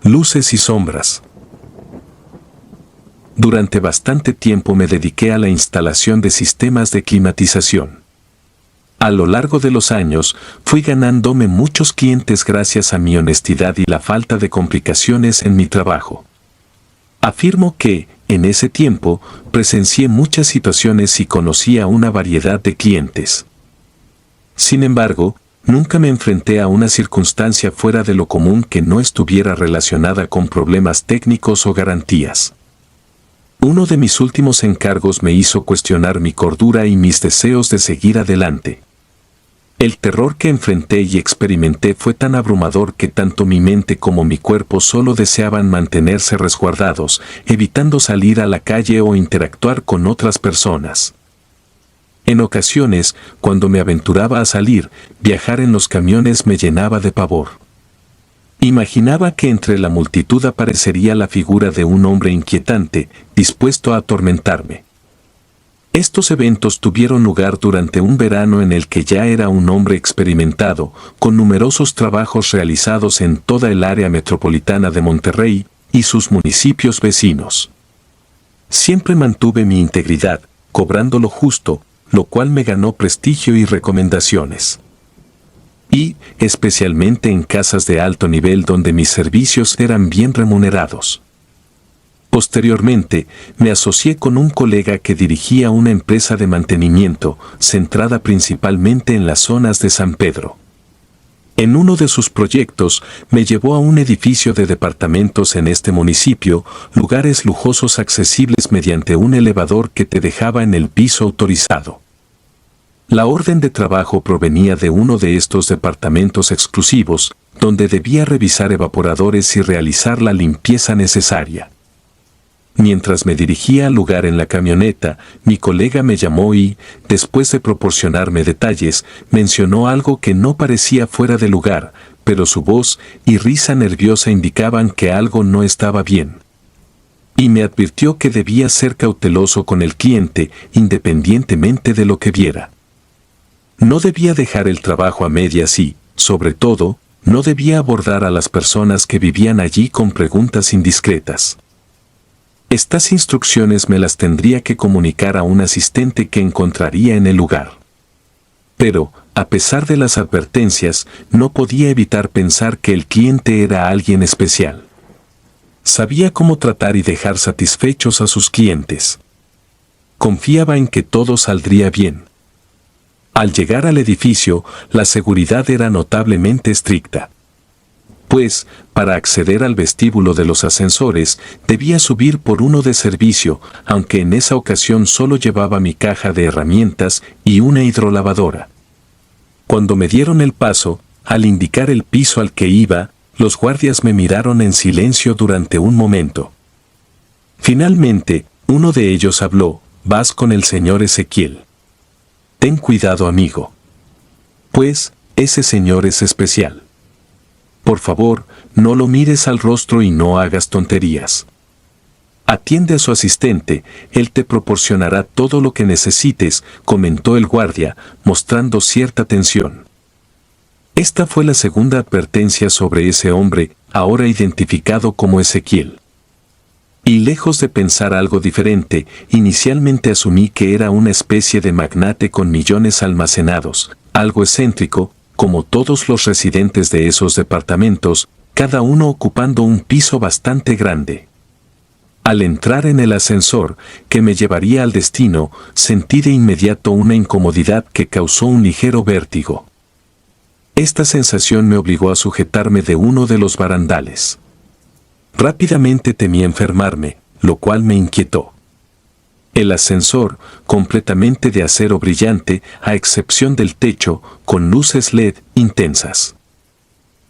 Luces y sombras. Durante bastante tiempo me dediqué a la instalación de sistemas de climatización. A lo largo de los años, fui ganándome muchos clientes gracias a mi honestidad y la falta de complicaciones en mi trabajo. Afirmo que, en ese tiempo, presencié muchas situaciones y conocí a una variedad de clientes. Sin embargo, nunca me enfrenté a una circunstancia fuera de lo común que no estuviera relacionada con problemas técnicos o garantías. Uno de mis últimos encargos me hizo cuestionar mi cordura y mis deseos de seguir adelante. El terror que enfrenté y experimenté fue tan abrumador que tanto mi mente como mi cuerpo solo deseaban mantenerse resguardados, evitando salir a la calle o interactuar con otras personas. En ocasiones, cuando me aventuraba a salir, viajar en los camiones me llenaba de pavor. Imaginaba que entre la multitud aparecería la figura de un hombre inquietante, dispuesto a atormentarme. Estos eventos tuvieron lugar durante un verano en el que ya era un hombre experimentado, con numerosos trabajos realizados en toda el área metropolitana de Monterrey y sus municipios vecinos. Siempre mantuve mi integridad, cobrando lo justo, lo cual me ganó prestigio y recomendaciones. Y, especialmente en casas de alto nivel donde mis servicios eran bien remunerados. Posteriormente, me asocié con un colega que dirigía una empresa de mantenimiento, centrada principalmente en las zonas de San Pedro. En uno de sus proyectos, me llevó a un edificio de departamentos en este municipio, lugares lujosos accesibles mediante un elevador que te dejaba en el piso autorizado. La orden de trabajo provenía de uno de estos departamentos exclusivos, donde debía revisar evaporadores y realizar la limpieza necesaria. Mientras me dirigía al lugar en la camioneta, mi colega me llamó y, después de proporcionarme detalles, mencionó algo que no parecía fuera de lugar, pero su voz y risa nerviosa indicaban que algo no estaba bien. Y me advirtió que debía ser cauteloso con el cliente, independientemente de lo que viera. No debía dejar el trabajo a medias y, sobre todo, no debía abordar a las personas que vivían allí con preguntas indiscretas. Estas instrucciones me las tendría que comunicar a un asistente que encontraría en el lugar. Pero, a pesar de las advertencias, no podía evitar pensar que el cliente era alguien especial. Sabía cómo tratar y dejar satisfechos a sus clientes. Confiaba en que todo saldría bien. Al llegar al edificio, la seguridad era notablemente estricta. Pues, para acceder al vestíbulo de los ascensores, debía subir por uno de servicio, aunque en esa ocasión solo llevaba mi caja de herramientas y una hidrolavadora. Cuando me dieron el paso, al indicar el piso al que iba, los guardias me miraron en silencio durante un momento. Finalmente, uno de ellos habló: «Vas con el señor Ezequiel. Ten cuidado, amigo. Pues, ese señor es especial. Por favor, no lo mires al rostro y no hagas tonterías. Atiende a su asistente, él te proporcionará todo lo que necesites», comentó el guardia, mostrando cierta tensión. Esta fue la segunda advertencia sobre ese hombre, ahora identificado como Ezequiel. Y lejos de pensar algo diferente, inicialmente asumí que era una especie de magnate con millones almacenados, algo excéntrico, como todos los residentes de esos departamentos, cada uno ocupando un piso bastante grande. Al entrar en el ascensor, que me llevaría al destino, sentí de inmediato una incomodidad que causó un ligero vértigo. Esta sensación me obligó a sujetarme de uno de los barandales. Rápidamente temí enfermarme, lo cual me inquietó. El ascensor, completamente de acero brillante, a excepción del techo, con luces LED intensas.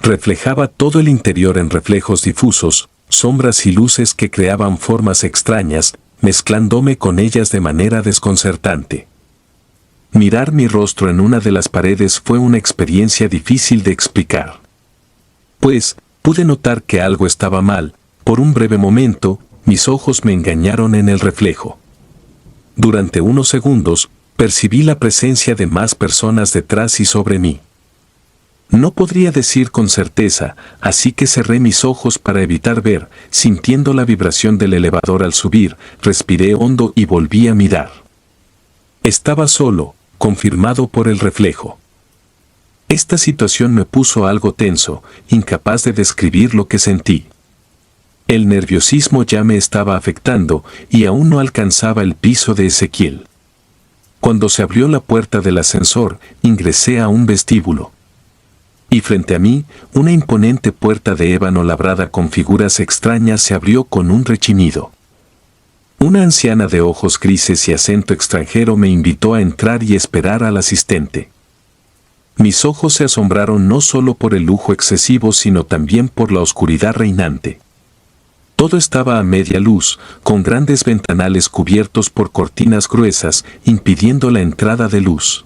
Reflejaba todo el interior en reflejos difusos, sombras y luces que creaban formas extrañas, mezclándome con ellas de manera desconcertante. Mirar mi rostro en una de las paredes fue una experiencia difícil de explicar. Pues, pude notar que algo estaba mal. Por un breve momento, mis ojos me engañaron en el reflejo. Durante unos segundos, percibí la presencia de más personas detrás y sobre mí. No podría decir con certeza, así que cerré mis ojos para evitar ver, sintiendo la vibración del elevador al subir, respiré hondo y volví a mirar. Estaba solo, confirmado por el reflejo. Esta situación me puso algo tenso, incapaz de describir lo que sentí. El nerviosismo ya me estaba afectando y aún no alcanzaba el piso de Ezequiel. Cuando se abrió la puerta del ascensor, ingresé a un vestíbulo. Y frente a mí, una imponente puerta de ébano labrada con figuras extrañas se abrió con un rechinido. Una anciana de ojos grises y acento extranjero me invitó a entrar y esperar al asistente. Mis ojos se asombraron no solo por el lujo excesivo, sino también por la oscuridad reinante. Todo estaba a media luz, con grandes ventanales cubiertos por cortinas gruesas, impidiendo la entrada de luz.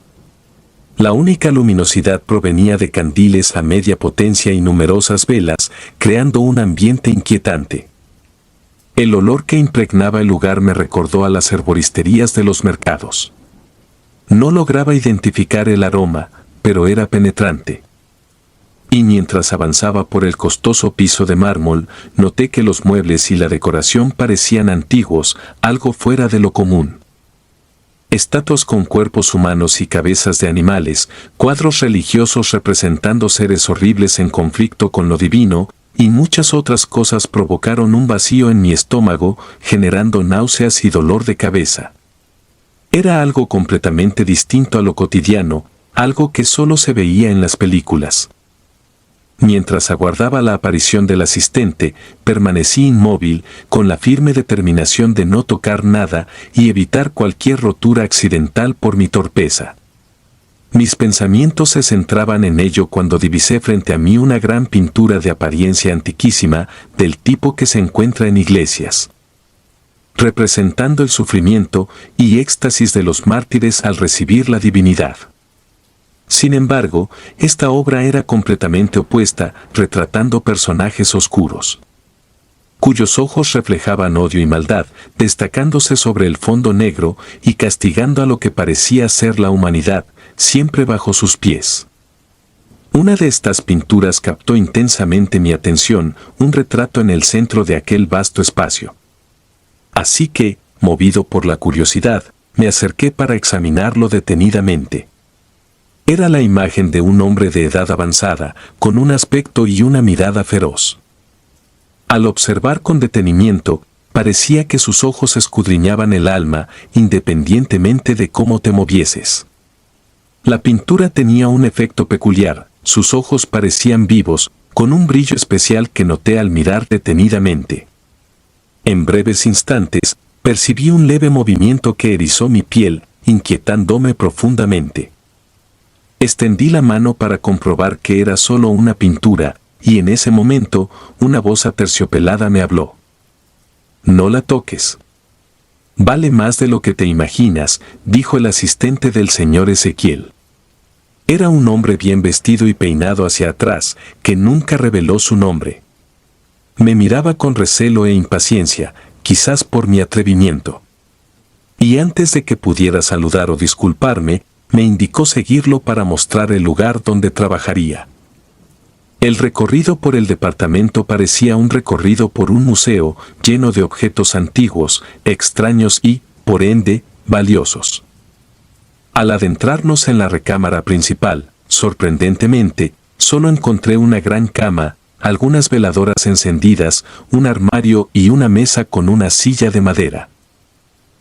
La única luminosidad provenía de candiles a media potencia y numerosas velas, creando un ambiente inquietante. El olor que impregnaba el lugar me recordó a las herboristerías de los mercados. No lograba identificar el aroma, pero era penetrante. Y mientras avanzaba por el costoso piso de mármol, noté que los muebles y la decoración parecían antiguos, algo fuera de lo común. Estatuas con cuerpos humanos y cabezas de animales, cuadros religiosos representando seres horribles en conflicto con lo divino, y muchas otras cosas provocaron un vacío en mi estómago, generando náuseas y dolor de cabeza. Era algo completamente distinto a lo cotidiano, algo que solo se veía en las películas. Mientras aguardaba la aparición del asistente, permanecí inmóvil, con la firme determinación de no tocar nada y evitar cualquier rotura accidental por mi torpeza. Mis pensamientos se centraban en ello cuando divisé frente a mí una gran pintura de apariencia antiquísima, del tipo que se encuentra en iglesias, representando el sufrimiento y éxtasis de los mártires al recibir la divinidad. Sin embargo, esta obra era completamente opuesta, retratando personajes oscuros, cuyos ojos reflejaban odio y maldad, destacándose sobre el fondo negro y castigando a lo que parecía ser la humanidad, siempre bajo sus pies. Una de estas pinturas captó intensamente mi atención, un retrato en el centro de aquel vasto espacio. Así que, movido por la curiosidad, me acerqué para examinarlo detenidamente. Era la imagen de un hombre de edad avanzada, con un aspecto y una mirada feroz. Al observar con detenimiento, parecía que sus ojos escudriñaban el alma, independientemente de cómo te movieses. La pintura tenía un efecto peculiar, sus ojos parecían vivos, con un brillo especial que noté al mirar detenidamente. En breves instantes, percibí un leve movimiento que erizó mi piel, inquietándome profundamente. Extendí la mano para comprobar que era solo una pintura, y en ese momento, una voz aterciopelada me habló. «No la toques. Vale más de lo que te imaginas», dijo el asistente del señor Ezequiel. Era un hombre bien vestido y peinado hacia atrás, que nunca reveló su nombre. Me miraba con recelo e impaciencia, quizás por mi atrevimiento. Y antes de que pudiera saludar o disculparme, me indicó seguirlo para mostrar el lugar donde trabajaría. El recorrido por el departamento parecía un recorrido por un museo lleno de objetos antiguos, extraños y, por ende, valiosos. Al adentrarnos en la recámara principal, sorprendentemente, solo encontré una gran cama, algunas veladoras encendidas, un armario y una mesa con una silla de madera.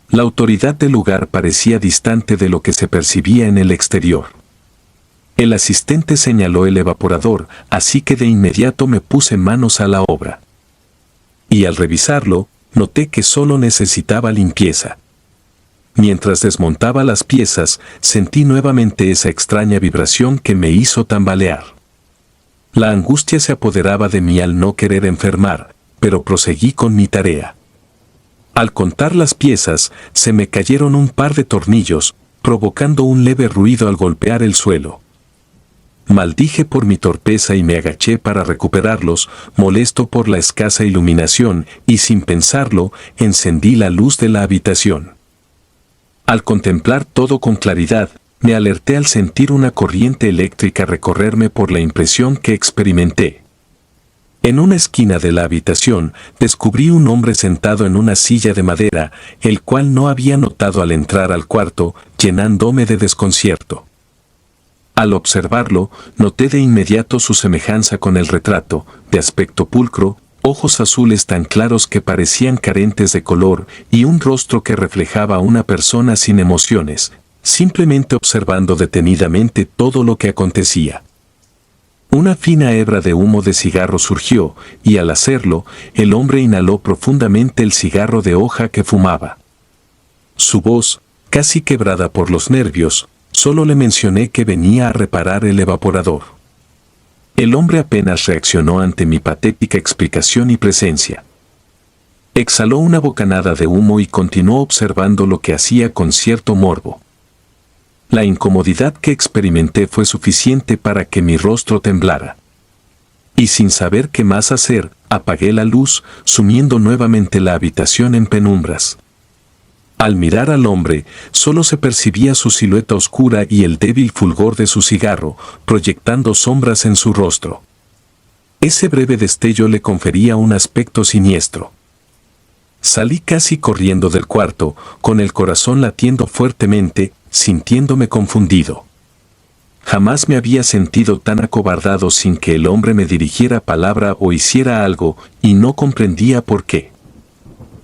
La autoridad del lugar parecía distante de lo que se percibía en el exterior. El asistente señaló el evaporador, así que de inmediato me puse manos a la obra. Y al revisarlo, noté que solo necesitaba limpieza. Mientras desmontaba las piezas, sentí nuevamente esa extraña vibración que me hizo tambalear. La angustia se apoderaba de mí al no querer enfermar, pero proseguí con mi tarea. Al contar las piezas, se me cayeron un par de tornillos, provocando un leve ruido al golpear el suelo. Maldije por mi torpeza y me agaché para recuperarlos, molesto por la escasa iluminación, y sin pensarlo, encendí la luz de la habitación. Al contemplar todo con claridad, Me alerté al sentir una corriente eléctrica recorrerme por la impresión que experimenté. En una esquina de la habitación descubrí un hombre sentado en una silla de madera, el cual no había notado al entrar al cuarto, llenándome de desconcierto. Al observarlo, noté de inmediato su semejanza con el retrato, de aspecto pulcro, ojos azules tan claros que parecían carentes de color y un rostro que reflejaba a una persona sin emociones, simplemente observando detenidamente todo lo que acontecía. Una fina hebra de humo de cigarro surgió, y al hacerlo, el hombre inhaló profundamente el cigarro de hoja que fumaba. Su voz, casi quebrada por los nervios, solo le mencioné que venía a reparar el evaporador. El hombre apenas reaccionó ante mi patética explicación y presencia. Exhaló una bocanada de humo y continuó observando lo que hacía con cierto morbo. La incomodidad que experimenté fue suficiente para que mi rostro temblara. Y sin saber qué más hacer, apagué la luz, sumiendo nuevamente la habitación en penumbras. Al mirar al hombre, solo se percibía su silueta oscura y el débil fulgor de su cigarro, proyectando sombras en su rostro. Ese breve destello le confería un aspecto siniestro. Salí casi corriendo del cuarto, con el corazón latiendo fuertemente, sintiéndome confundido. Jamás me había sentido tan acobardado sin que el hombre me dirigiera palabra o hiciera algo, y no comprendía por qué.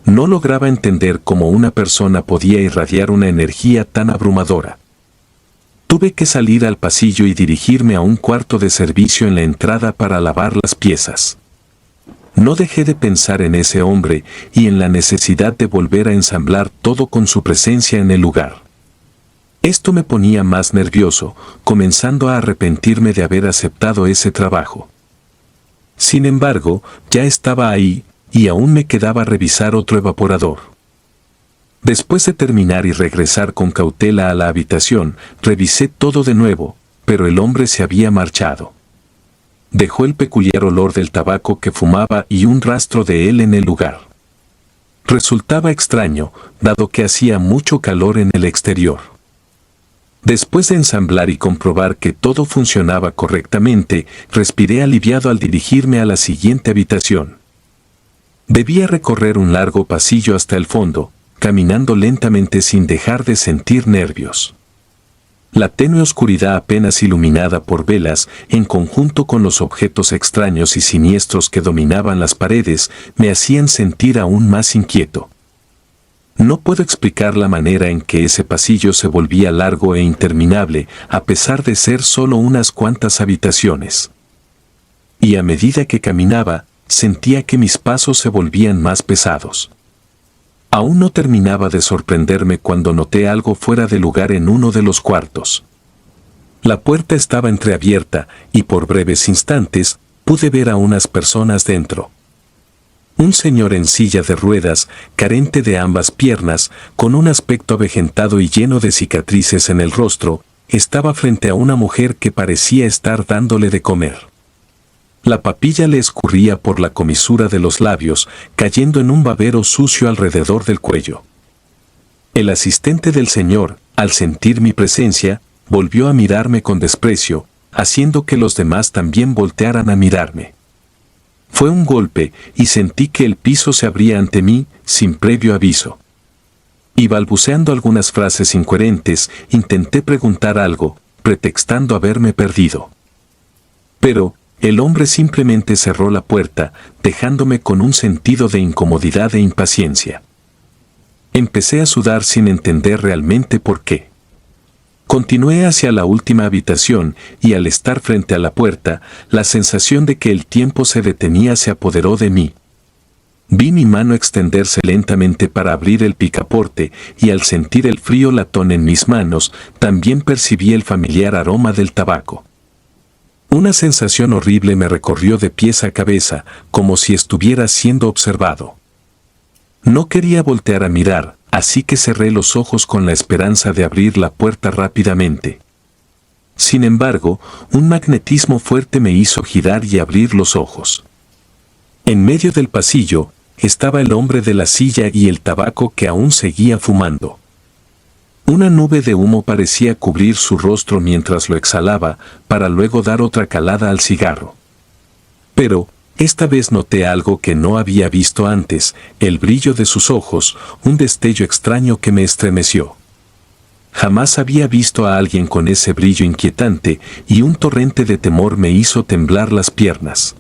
No lograba entender cómo una persona podía irradiar una energía tan abrumadora. Tuve que salir al pasillo y dirigirme a un cuarto de servicio en la entrada para lavar las piezas. No dejé de pensar en ese hombre y en la necesidad de volver a ensamblar todo con su presencia en el lugar. Esto me ponía más nervioso, comenzando a arrepentirme de haber aceptado ese trabajo. Sin embargo, ya estaba ahí, y aún me quedaba revisar otro evaporador. Después de terminar y regresar con cautela a la habitación, revisé todo de nuevo, pero el hombre se había marchado. Dejó el peculiar olor del tabaco que fumaba y un rastro de él en el lugar. Resultaba extraño, dado que hacía mucho calor en el exterior. Después de ensamblar y comprobar que todo funcionaba correctamente, respiré aliviado al dirigirme a la siguiente habitación. Debía recorrer un largo pasillo hasta el fondo, caminando lentamente sin dejar de sentir nervios. La tenue oscuridad apenas iluminada por velas, en conjunto con los objetos extraños y siniestros que dominaban las paredes, me hacían sentir aún más inquieto. No puedo explicar la manera en que ese pasillo se volvía largo e interminable, a pesar de ser solo unas cuantas habitaciones. Y a medida que caminaba, sentía que mis pasos se volvían más pesados. Aún no terminaba de sorprenderme cuando noté algo fuera de lugar en uno de los cuartos. La puerta estaba entreabierta y por breves instantes pude ver a unas personas dentro. Un señor en silla de ruedas, carente de ambas piernas, con un aspecto avejentado y lleno de cicatrices en el rostro, estaba frente a una mujer que parecía estar dándole de comer. La papilla le escurría por la comisura de los labios, cayendo en un babero sucio alrededor del cuello. El asistente del señor, al sentir mi presencia, volvió a mirarme con desprecio, haciendo que los demás también voltearan a mirarme. Fue un golpe, y sentí que el piso se abría ante mí, sin previo aviso. Y balbuceando algunas frases incoherentes, intenté preguntar algo, pretextando haberme perdido. Pero, el hombre simplemente cerró la puerta, dejándome con un sentido de incomodidad e impaciencia. Empecé a sudar sin entender realmente por qué. Continué hacia la última habitación y al estar frente a la puerta, la sensación de que el tiempo se detenía se apoderó de mí. Vi mi mano extenderse lentamente para abrir el picaporte y al sentir el frío latón en mis manos, también percibí el familiar aroma del tabaco. Una sensación horrible me recorrió de pies a cabeza, como si estuviera siendo observado. No quería voltear a mirar, así que cerré los ojos con la esperanza de abrir la puerta rápidamente. Sin embargo, un magnetismo fuerte me hizo girar y abrir los ojos. En medio del pasillo, estaba el hombre de la silla y el tabaco que aún seguía fumando. Una nube de humo parecía cubrir su rostro mientras lo exhalaba, para luego dar otra calada al cigarro. Pero, esta vez noté algo que no había visto antes, el brillo de sus ojos, un destello extraño que me estremeció. Jamás había visto a alguien con ese brillo inquietante, y un torrente de temor me hizo temblar las piernas.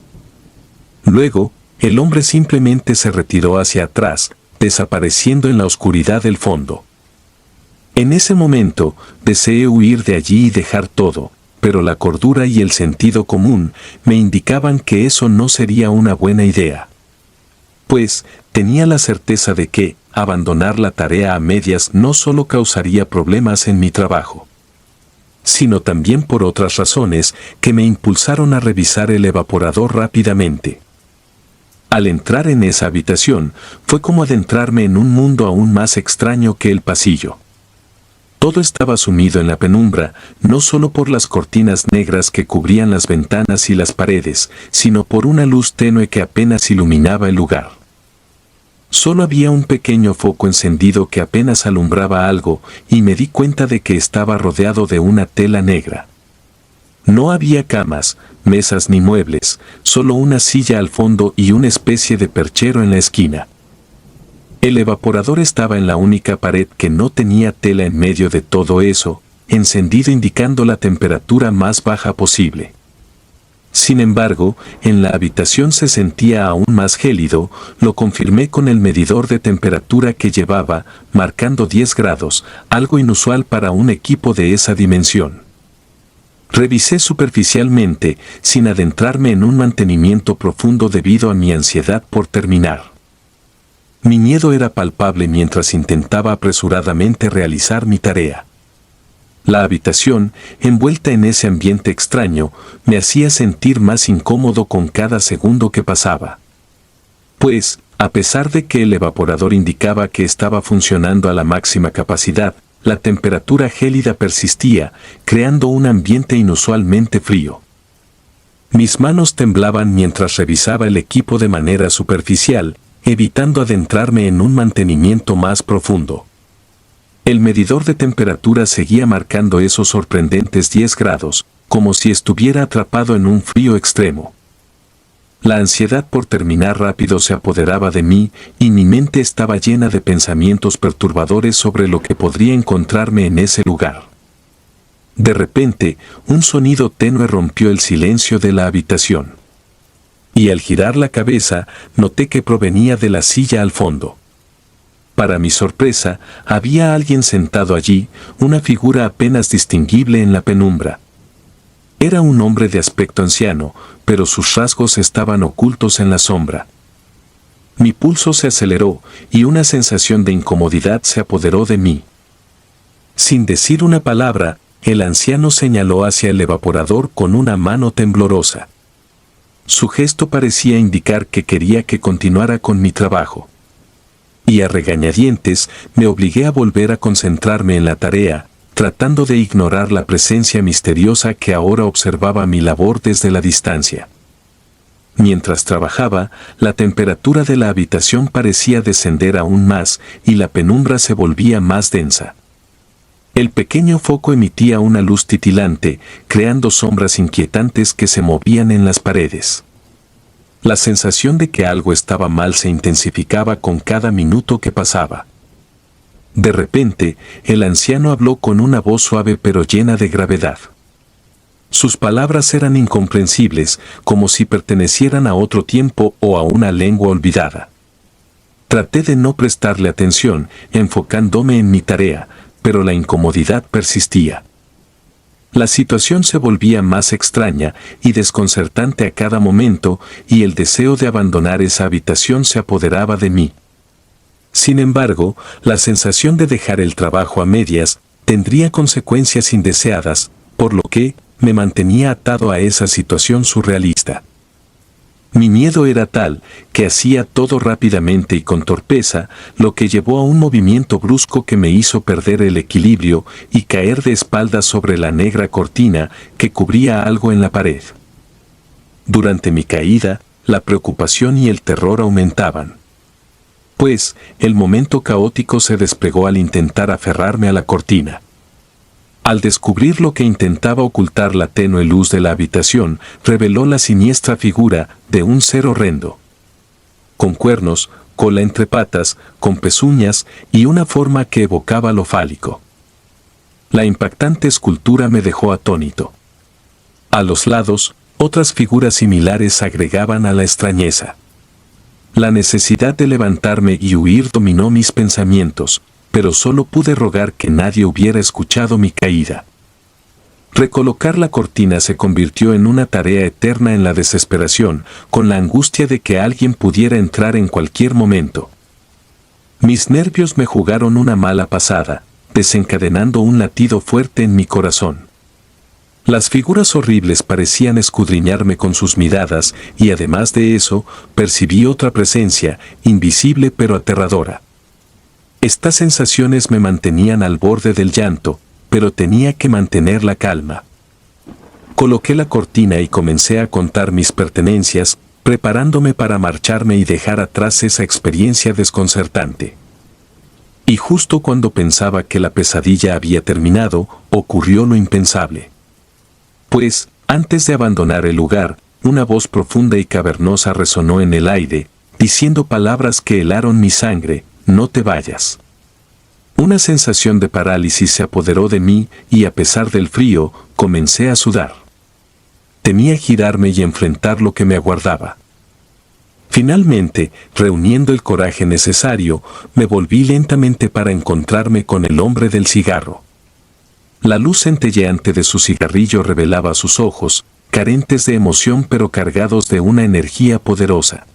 Luego, el hombre simplemente se retiró hacia atrás, desapareciendo en la oscuridad del fondo. En ese momento, deseé huir de allí y dejar todo, pero la cordura y el sentido común me indicaban que eso no sería una buena idea. Pues, tenía la certeza de que, abandonar la tarea a medias no solo causaría problemas en mi trabajo, sino también por otras razones que me impulsaron a revisar el evaporador rápidamente. Al entrar en esa habitación, fue como adentrarme en un mundo aún más extraño que el pasillo. Todo estaba sumido en la penumbra, no solo por las cortinas negras que cubrían las ventanas y las paredes, sino por una luz tenue que apenas iluminaba el lugar. Solo había un pequeño foco encendido que apenas alumbraba algo, y me di cuenta de que estaba rodeado de una tela negra. No había camas, mesas ni muebles, solo una silla al fondo y una especie de perchero en la esquina. El evaporador estaba en la única pared que no tenía tela en medio de todo eso, encendido indicando la temperatura más baja posible. Sin embargo, en la habitación se sentía aún más gélido, lo confirmé con el medidor de temperatura que llevaba, marcando 10 grados, algo inusual para un equipo de esa dimensión. Revisé superficialmente, sin adentrarme en un mantenimiento profundo debido a mi ansiedad por terminar. Mi miedo era palpable mientras intentaba apresuradamente realizar mi tarea. La habitación, envuelta en ese ambiente extraño, me hacía sentir más incómodo con cada segundo que pasaba. Pues, a pesar de que el evaporador indicaba que estaba funcionando a la máxima capacidad, la temperatura gélida persistía, creando un ambiente inusualmente frío. Mis manos temblaban mientras revisaba el equipo de manera superficial, evitando adentrarme en un mantenimiento más profundo. El medidor de temperatura seguía marcando esos sorprendentes 10 grados, como si estuviera atrapado en un frío extremo. La ansiedad por terminar rápido se apoderaba de mí, y mi mente estaba llena de pensamientos perturbadores sobre lo que podría encontrarme en ese lugar. De repente, un sonido tenue rompió el silencio de la habitación. Y al girar la cabeza, noté que provenía de la silla al fondo. Para mi sorpresa, había alguien sentado allí, una figura apenas distinguible en la penumbra. Era un hombre de aspecto anciano, pero sus rasgos estaban ocultos en la sombra. Mi pulso se aceleró, y una sensación de incomodidad se apoderó de mí. Sin decir una palabra, el anciano señaló hacia el evaporador con una mano temblorosa. Su gesto parecía indicar que quería que continuara con mi trabajo. Y a regañadientes me obligué a volver a concentrarme en la tarea, tratando de ignorar la presencia misteriosa que ahora observaba mi labor desde la distancia. Mientras trabajaba, la temperatura de la habitación parecía descender aún más y la penumbra se volvía más densa. El pequeño foco emitía una luz titilante, creando sombras inquietantes que se movían en las paredes. La sensación de que algo estaba mal se intensificaba con cada minuto que pasaba. De repente, el anciano habló con una voz suave pero llena de gravedad. Sus palabras eran incomprensibles, como si pertenecieran a otro tiempo o a una lengua olvidada. Traté de no prestarle atención, enfocándome en mi tarea, pero la incomodidad persistía. La situación se volvía más extraña y desconcertante a cada momento, y el deseo de abandonar esa habitación se apoderaba de mí. Sin embargo, la sensación de dejar el trabajo a medias tendría consecuencias indeseadas, por lo que me mantenía atado a esa situación surrealista. Mi miedo era tal que hacía todo rápidamente y con torpeza, lo que llevó a un movimiento brusco que me hizo perder el equilibrio y caer de espaldas sobre la negra cortina que cubría algo en la pared. Durante mi caída, la preocupación y el terror aumentaban. pues el momento caótico se desplegó al intentar aferrarme a la cortina. Al descubrir lo que intentaba ocultar la tenue luz de la habitación, reveló la siniestra figura de un ser horrendo. Con cuernos, cola entre patas, con pezuñas y una forma que evocaba lo fálico. La impactante escultura me dejó atónito. A los lados, otras figuras similares agregaban a la extrañeza. La necesidad de levantarme y huir dominó mis pensamientos, pero solo pude rogar que nadie hubiera escuchado mi caída. Recolocar la cortina se convirtió en una tarea eterna en la desesperación, con la angustia de que alguien pudiera entrar en cualquier momento. Mis nervios me jugaron una mala pasada, desencadenando un latido fuerte en mi corazón. Las figuras horribles parecían escudriñarme con sus miradas y además de eso, percibí otra presencia, invisible pero aterradora. Estas sensaciones me mantenían al borde del llanto, pero tenía que mantener la calma. Coloqué la cortina y comencé a contar mis pertenencias, preparándome para marcharme y dejar atrás esa experiencia desconcertante. Y justo cuando pensaba que la pesadilla había terminado, ocurrió lo impensable. Pues, antes de abandonar el lugar, una voz profunda y cavernosa resonó en el aire, diciendo palabras que helaron mi sangre: «No te vayas». Una sensación de parálisis se apoderó de mí y a pesar del frío, comencé a sudar. Temía girarme y enfrentar lo que me aguardaba. Finalmente, reuniendo el coraje necesario, me volví lentamente para encontrarme con el hombre del cigarro. La luz centelleante de su cigarrillo revelaba sus ojos, carentes de emoción pero cargados de una energía poderosa.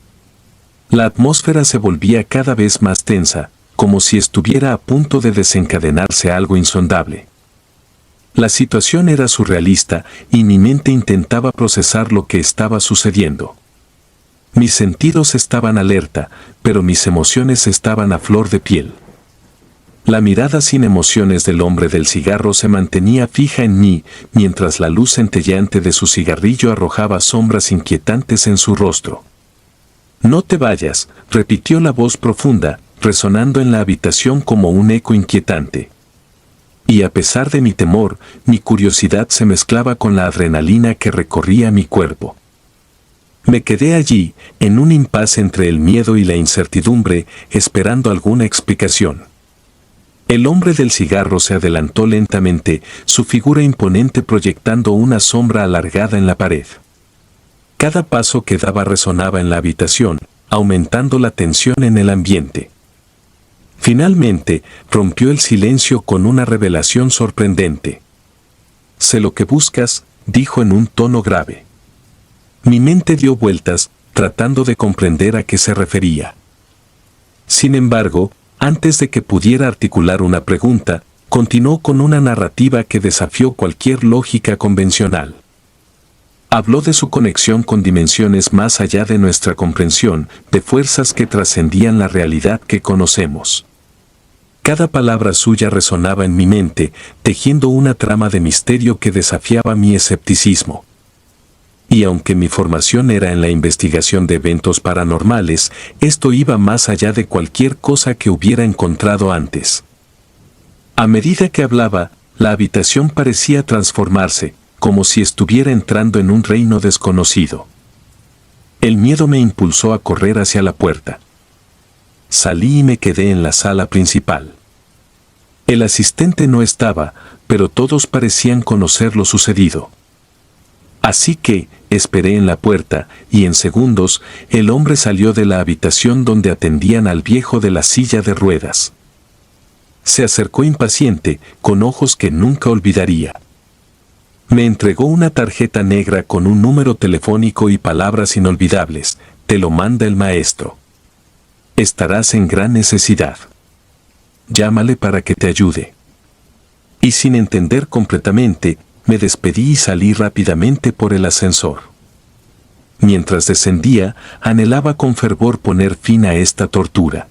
La atmósfera se volvía cada vez más tensa, como si estuviera a punto de desencadenarse algo insondable. La situación era surrealista y mi mente intentaba procesar lo que estaba sucediendo. Mis sentidos estaban alerta, pero mis emociones estaban a flor de piel. La mirada sin emociones del hombre del cigarro se mantenía fija en mí, mientras la luz centelleante de su cigarrillo arrojaba sombras inquietantes en su rostro. «No te vayas», repitió la voz profunda, resonando en la habitación como un eco inquietante. Y a pesar de mi temor, mi curiosidad se mezclaba con la adrenalina que recorría mi cuerpo. Me quedé allí, en un impasse entre el miedo y la incertidumbre, esperando alguna explicación. El hombre del cigarro se adelantó lentamente, su figura imponente proyectando una sombra alargada en la pared. Cada paso que daba resonaba en la habitación, aumentando la tensión en el ambiente. Finalmente, rompió el silencio con una revelación sorprendente. «Sé lo que buscas», dijo en un tono grave. Mi mente dio vueltas, tratando de comprender a qué se refería. Sin embargo, antes de que pudiera articular una pregunta, continuó con una narrativa que desafió cualquier lógica convencional. Habló de su conexión con dimensiones más allá de nuestra comprensión, de fuerzas que trascendían la realidad que conocemos. Cada palabra suya resonaba en mi mente, tejiendo una trama de misterio que desafiaba mi escepticismo. Y aunque mi formación era en la investigación de eventos paranormales, esto iba más allá de cualquier cosa que hubiera encontrado antes. A medida que hablaba, la habitación parecía transformarse, como si estuviera entrando en un reino desconocido. El miedo me impulsó a correr hacia la puerta. Salí y me quedé en la sala principal. El asistente no estaba, pero todos parecían conocer lo sucedido. Así que, esperé en la puerta, y en segundos, el hombre salió de la habitación donde atendían al viejo de la silla de ruedas. Se acercó impaciente, con ojos que nunca olvidaría. Me entregó una tarjeta negra con un número telefónico y palabras inolvidables: «Te lo manda el maestro. Estarás en gran necesidad. Llámale para que te ayude». Y sin entender completamente, me despedí y salí rápidamente por el ascensor. Mientras descendía, anhelaba con fervor poner fin a esta tortura.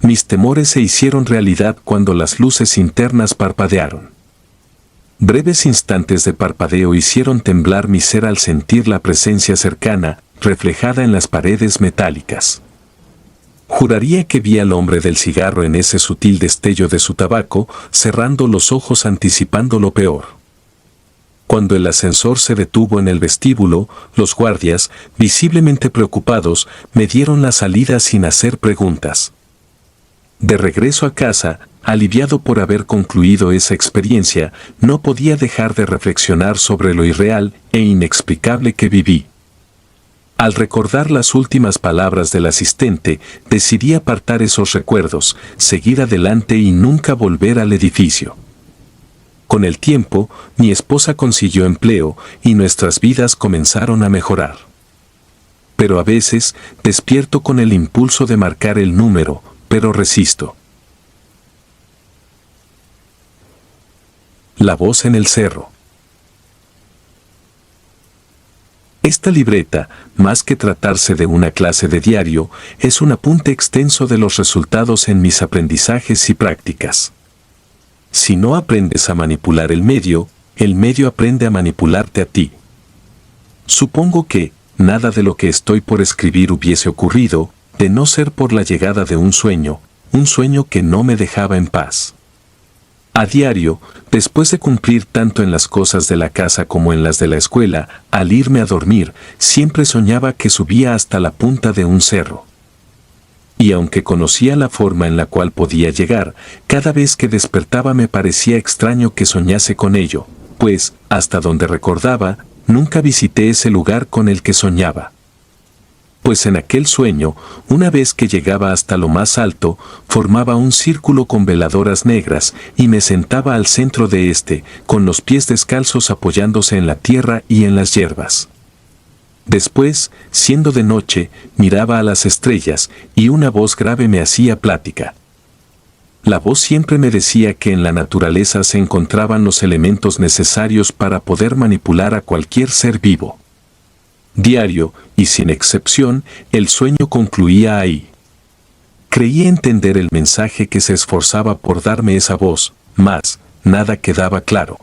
Mis temores se hicieron realidad cuando las luces internas parpadearon. Breves instantes de parpadeo hicieron temblar mi ser al sentir la presencia cercana, reflejada en las paredes metálicas. Juraría que vi al hombre del cigarro en ese sutil destello de su tabaco, cerrando los ojos anticipando lo peor. Cuando el ascensor se detuvo en el vestíbulo, los guardias, visiblemente preocupados, me dieron la salida sin hacer preguntas. De regreso a casa, aliviado por haber concluido esa experiencia, no podía dejar de reflexionar sobre lo irreal e inexplicable que viví. Al recordar las últimas palabras del asistente, decidí apartar esos recuerdos, seguir adelante y nunca volver al edificio. Con el tiempo, mi esposa consiguió empleo y nuestras vidas comenzaron a mejorar. Pero a veces, despierto con el impulso de marcar el número, pero resisto. La voz en el cerro. Esta libreta, más que tratarse de una clase de diario, es un apunte extenso de los resultados en mis aprendizajes y prácticas. Si no aprendes a manipular el medio aprende a manipularte a ti. Supongo que nada de lo que estoy por escribir hubiese ocurrido, de no ser por la llegada de un sueño que no me dejaba en paz. A diario, después de cumplir tanto en las cosas de la casa como en las de la escuela, al irme a dormir, siempre soñaba que subía hasta la punta de un cerro. Y aunque conocía la forma en la cual podía llegar, cada vez que despertaba me parecía extraño que soñase con ello, pues, hasta donde recordaba, nunca visité ese lugar con el que soñaba. Pues en aquel sueño, una vez que llegaba hasta lo más alto, formaba un círculo con veladoras negras y me sentaba al centro de este, con los pies descalzos apoyándose en la tierra y en las hierbas. Después, siendo de noche, miraba a las estrellas y una voz grave me hacía plática. La voz siempre me decía que en la naturaleza se encontraban los elementos necesarios para poder manipular a cualquier ser vivo. Diario, y sin excepción, el sueño concluía ahí. Creía entender el mensaje que se esforzaba por darme esa voz, mas nada quedaba claro.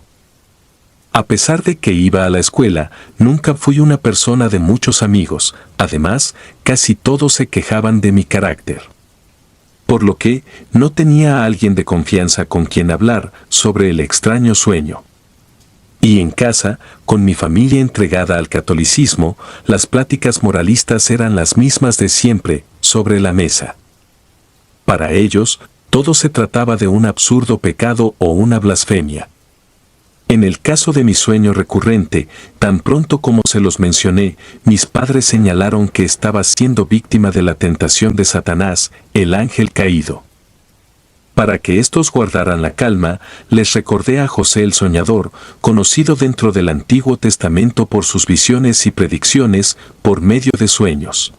A pesar de que iba a la escuela, nunca fui una persona de muchos amigos, además, casi todos se quejaban de mi carácter. Por lo que, no tenía a alguien de confianza con quien hablar sobre el extraño sueño. Y en casa, con mi familia entregada al catolicismo, las pláticas moralistas eran las mismas de siempre, sobre la mesa. Para ellos, todo se trataba de un absurdo pecado o una blasfemia. En el caso de mi sueño recurrente, tan pronto como se los mencioné, mis padres señalaron que estaba siendo víctima de la tentación de Satanás, el ángel caído. Para que estos guardaran la calma, les recordé a José el Soñador, conocido dentro del Antiguo Testamento por sus visiones y predicciones por medio de sueños.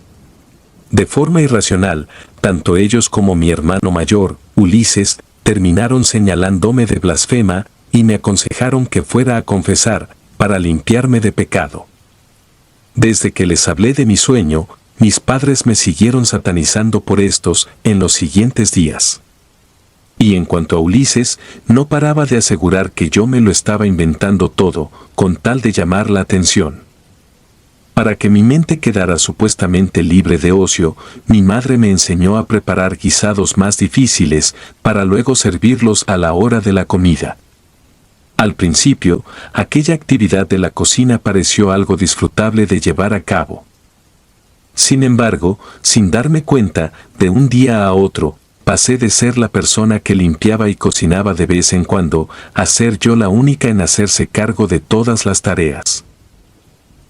De forma irracional, tanto ellos como mi hermano mayor, Ulises, terminaron señalándome de blasfema, y me aconsejaron que fuera a confesar, para limpiarme de pecado. Desde que les hablé de mi sueño, mis padres me siguieron satanizando por estos en los siguientes días. Y en cuanto a Ulises, no paraba de asegurar que yo me lo estaba inventando todo, con tal de llamar la atención. Para que mi mente quedara supuestamente libre de ocio, mi madre me enseñó a preparar guisados más difíciles, para luego servirlos a la hora de la comida. Al principio, aquella actividad de la cocina pareció algo disfrutable de llevar a cabo. Sin embargo, sin darme cuenta, de un día a otro, pasé de ser la persona que limpiaba y cocinaba de vez en cuando, a ser yo la única en hacerse cargo de todas las tareas.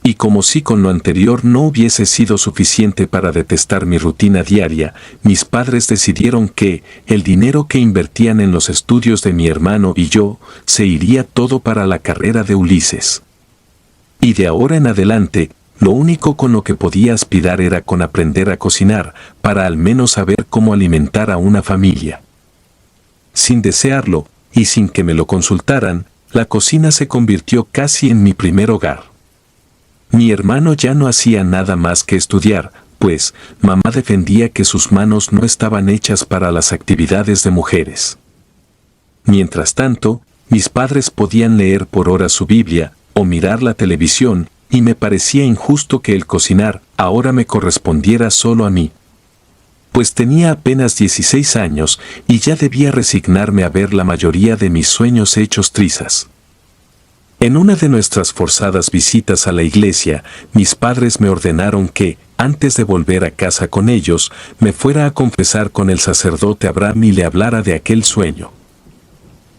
Y como si con lo anterior no hubiese sido suficiente para detestar mi rutina diaria, mis padres decidieron que el dinero que invertían en los estudios de mi hermano y yo, se iría todo para la carrera de Ulises. Y de ahora en adelante, lo único con lo que podía aspirar era con aprender a cocinar, para al menos saber cómo alimentar a una familia. Sin desearlo, y sin que me lo consultaran, la cocina se convirtió casi en mi primer hogar. Mi hermano ya no hacía nada más que estudiar, pues mamá defendía que sus manos no estaban hechas para las actividades de mujeres. Mientras tanto, mis padres podían leer por horas su Biblia o mirar la televisión, y me parecía injusto que el cocinar ahora me correspondiera solo a mí. pues tenía apenas 16 años y ya debía resignarme a ver la mayoría de mis sueños hechos trizas. En una de nuestras forzadas visitas a la iglesia, mis padres me ordenaron que, antes de volver a casa con ellos, me fuera a confesar con el sacerdote Abraham y le hablara de aquel sueño.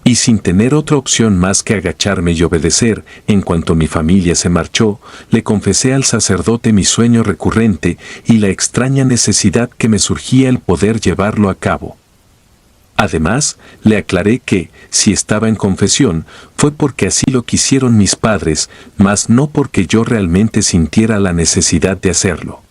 Y sin tener otra opción más que agacharme y obedecer, en cuanto mi familia se marchó, le confesé al sacerdote mi sueño recurrente y la extraña necesidad que me surgía el poder llevarlo a cabo. Además, le aclaré que, si estaba en confesión, fue porque así lo quisieron mis padres, mas no porque yo realmente sintiera la necesidad de hacerlo.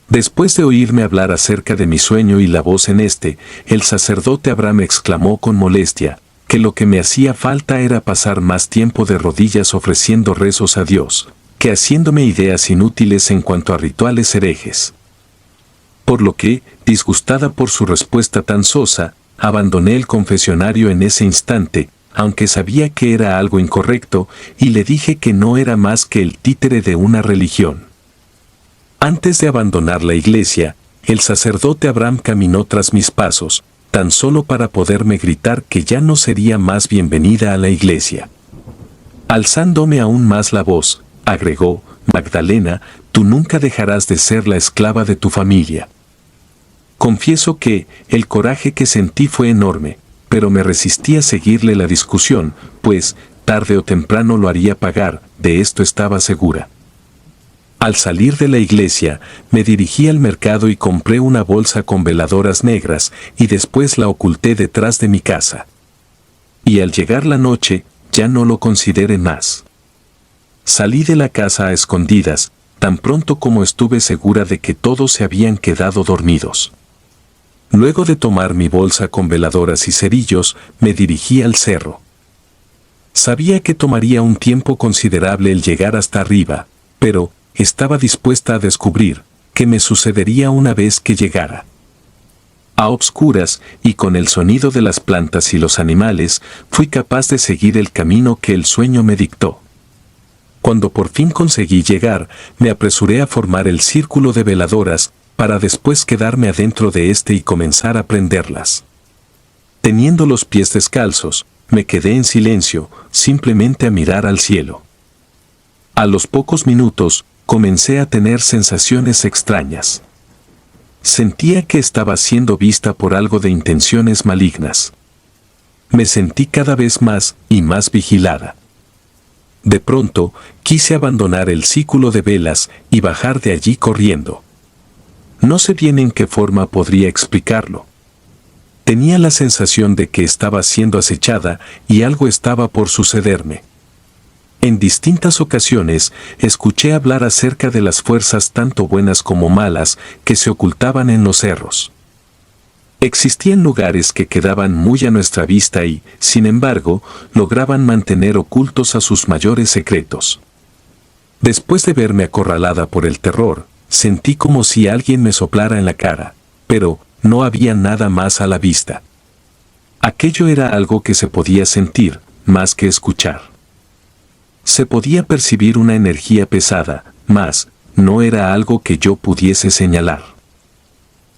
Después de oírme hablar acerca de mi sueño y la voz en este, el sacerdote Abraham exclamó con molestia, que lo que me hacía falta era pasar más tiempo de rodillas ofreciendo rezos a Dios, que haciéndome ideas inútiles en cuanto a rituales herejes. Por lo que, disgustada por su respuesta tan sosa, abandoné el confesionario en ese instante, aunque sabía que era algo incorrecto, y le dije que no era más que el títere de una religión. Antes de abandonar la iglesia, el sacerdote Abraham caminó tras mis pasos, tan solo para poderme gritar que ya no sería más bienvenida a la iglesia. Alzándome aún más la voz, agregó, Magdalena, tú nunca dejarás de ser la esclava de tu familia. Confieso que el coraje que sentí fue enorme, pero me resistí a seguirle la discusión, pues, tarde o temprano lo haría pagar, de esto estaba segura. Al salir de la iglesia, me dirigí al mercado y compré una bolsa con veladoras negras y después la oculté detrás de mi casa. Y al llegar la noche, ya no lo consideré más. Salí de la casa a escondidas, tan pronto como estuve segura de que todos se habían quedado dormidos. Luego de tomar mi bolsa con veladoras y cerillos, me dirigí al cerro. Sabía que tomaría un tiempo considerable el llegar hasta arriba, pero estaba dispuesta a descubrir qué me sucedería una vez que llegara. A obscuras y con el sonido de las plantas y los animales, fui capaz de seguir el camino que el sueño me dictó. Cuando por fin conseguí llegar, me apresuré a formar el círculo de veladoras, para después quedarme adentro de este y comenzar a prenderlas. Teniendo los pies descalzos, me quedé en silencio, simplemente a mirar al cielo. A los pocos minutos, comencé a tener sensaciones extrañas. Sentía que estaba siendo vista por algo de intenciones malignas. Me sentí cada vez más y más vigilada. De pronto, quise abandonar el círculo de velas y bajar de allí corriendo. No sé bien en qué forma podría explicarlo. Tenía la sensación de que estaba siendo acechada y algo estaba por sucederme. En distintas ocasiones, escuché hablar acerca de las fuerzas tanto buenas como malas que se ocultaban en los cerros. Existían lugares que quedaban muy a nuestra vista y, sin embargo, lograban mantener ocultos a sus mayores secretos. Después de verme acorralada por el terror, sentí como si alguien me soplara en la cara, pero no había nada más a la vista. Aquello era algo que se podía sentir, más que escuchar. Se podía percibir una energía pesada, mas no era algo que yo pudiese señalar.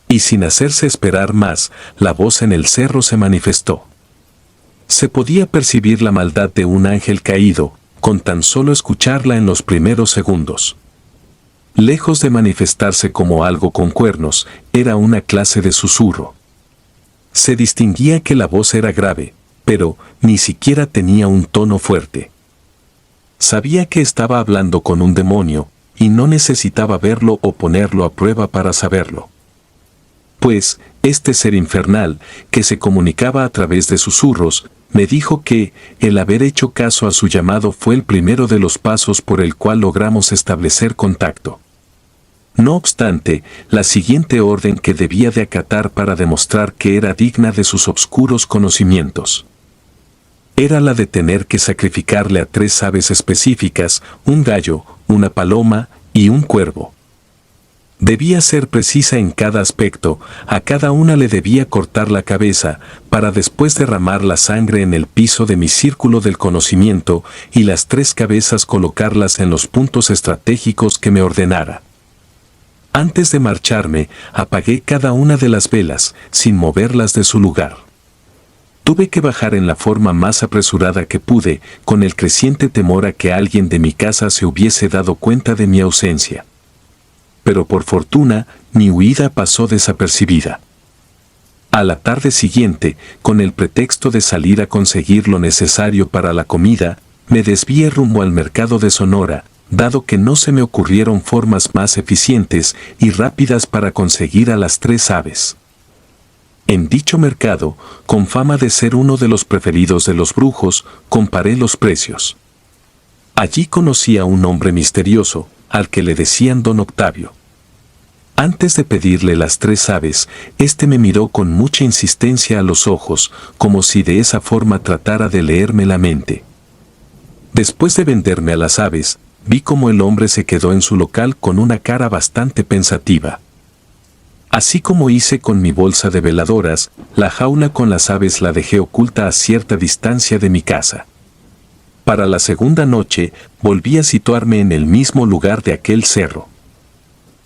Y sin hacerse esperar más, la voz en el cerro se manifestó. Se podía percibir la maldad de un ángel caído, con tan solo escucharla en los primeros segundos. Lejos de manifestarse como algo con cuernos, era una clase de susurro. Se distinguía que la voz era grave, pero ni siquiera tenía un tono fuerte. Sabía que estaba hablando con un demonio, y no necesitaba verlo o ponerlo a prueba para saberlo. Pues, este ser infernal, que se comunicaba a través de susurros, me dijo que el haber hecho caso a su llamado fue el primero de los pasos por el cual logramos establecer contacto. No obstante, la siguiente orden que debía de acatar para demostrar que era digna de sus obscuros conocimientos era la de tener que sacrificarle a 3 aves específicas, un gallo, una paloma y un cuervo. Debía ser precisa en cada aspecto, a cada una le debía cortar la cabeza, para después derramar la sangre en el piso de mi círculo del conocimiento y las 3 cabezas colocarlas en los puntos estratégicos que me ordenara. Antes de marcharme, apagué cada una de las velas, sin moverlas de su lugar. Tuve que bajar en la forma más apresurada que pude, con el creciente temor a que alguien de mi casa se hubiese dado cuenta de mi ausencia. Pero por fortuna, mi huida pasó desapercibida. A la tarde siguiente, con el pretexto de salir a conseguir lo necesario para la comida, me desvié rumbo al mercado de Sonora, dado que no se me ocurrieron formas más eficientes y rápidas para conseguir a las 3 aves. En dicho mercado, con fama de ser uno de los preferidos de los brujos, comparé los precios. Allí conocí a un hombre misterioso, al que le decían Don Octavio. Antes de pedirle las 3 aves, éste me miró con mucha insistencia a los ojos, como si de esa forma tratara de leerme la mente. Después de venderme a las aves, vi cómo el hombre se quedó en su local con una cara bastante pensativa. Así como hice con mi bolsa de veladoras, la jaula con las aves la dejé oculta a cierta distancia de mi casa. Para la segunda noche, volví a situarme en el mismo lugar de aquel cerro.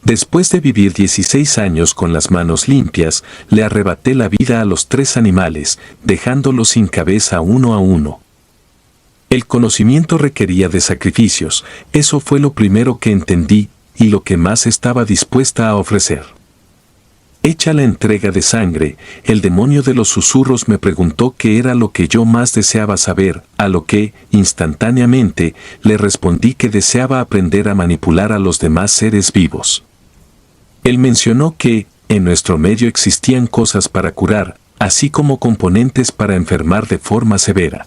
Después de vivir 16 años con las manos limpias, le arrebaté la vida a los 3 animales, dejándolos sin cabeza uno a uno. El conocimiento requería de sacrificios, eso fue lo primero que entendí y lo que más estaba dispuesta a ofrecer. Hecha la entrega de sangre, el demonio de los susurros me preguntó qué era lo que yo más deseaba saber, a lo que, instantáneamente, le respondí que deseaba aprender a manipular a los demás seres vivos. Él mencionó que, en nuestro medio existían cosas para curar, así como componentes para enfermar de forma severa.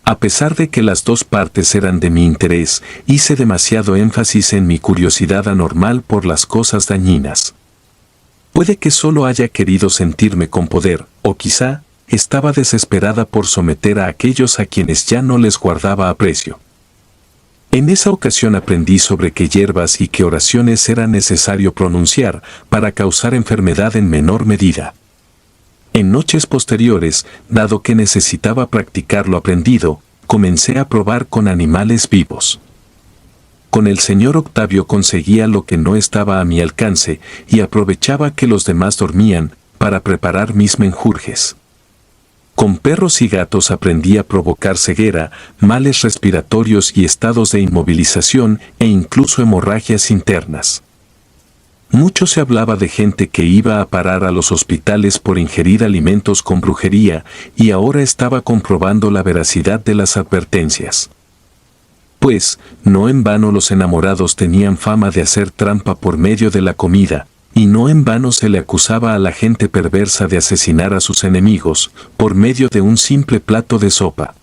A pesar de que las 2 partes eran de mi interés, hice demasiado énfasis en mi curiosidad anormal por las cosas dañinas. Puede que solo haya querido sentirme con poder, o quizá, estaba desesperada por someter a aquellos a quienes ya no les guardaba aprecio. En esa ocasión aprendí sobre qué hierbas y qué oraciones era necesario pronunciar para causar enfermedad en menor medida. En noches posteriores, dado que necesitaba practicar lo aprendido, comencé a probar con animales vivos. Con el señor Octavio conseguía lo que no estaba a mi alcance y aprovechaba que los demás dormían para preparar mis menjurjes. Con perros y gatos aprendí a provocar ceguera, males respiratorios y estados de inmovilización e incluso hemorragias internas. Mucho se hablaba de gente que iba a parar a los hospitales por ingerir alimentos con brujería y ahora estaba comprobando la veracidad de las advertencias. Pues, no en vano los enamorados tenían fama de hacer trampa por medio de la comida, y no en vano se le acusaba a la gente perversa de asesinar a sus enemigos, por medio de un simple plato de sopa.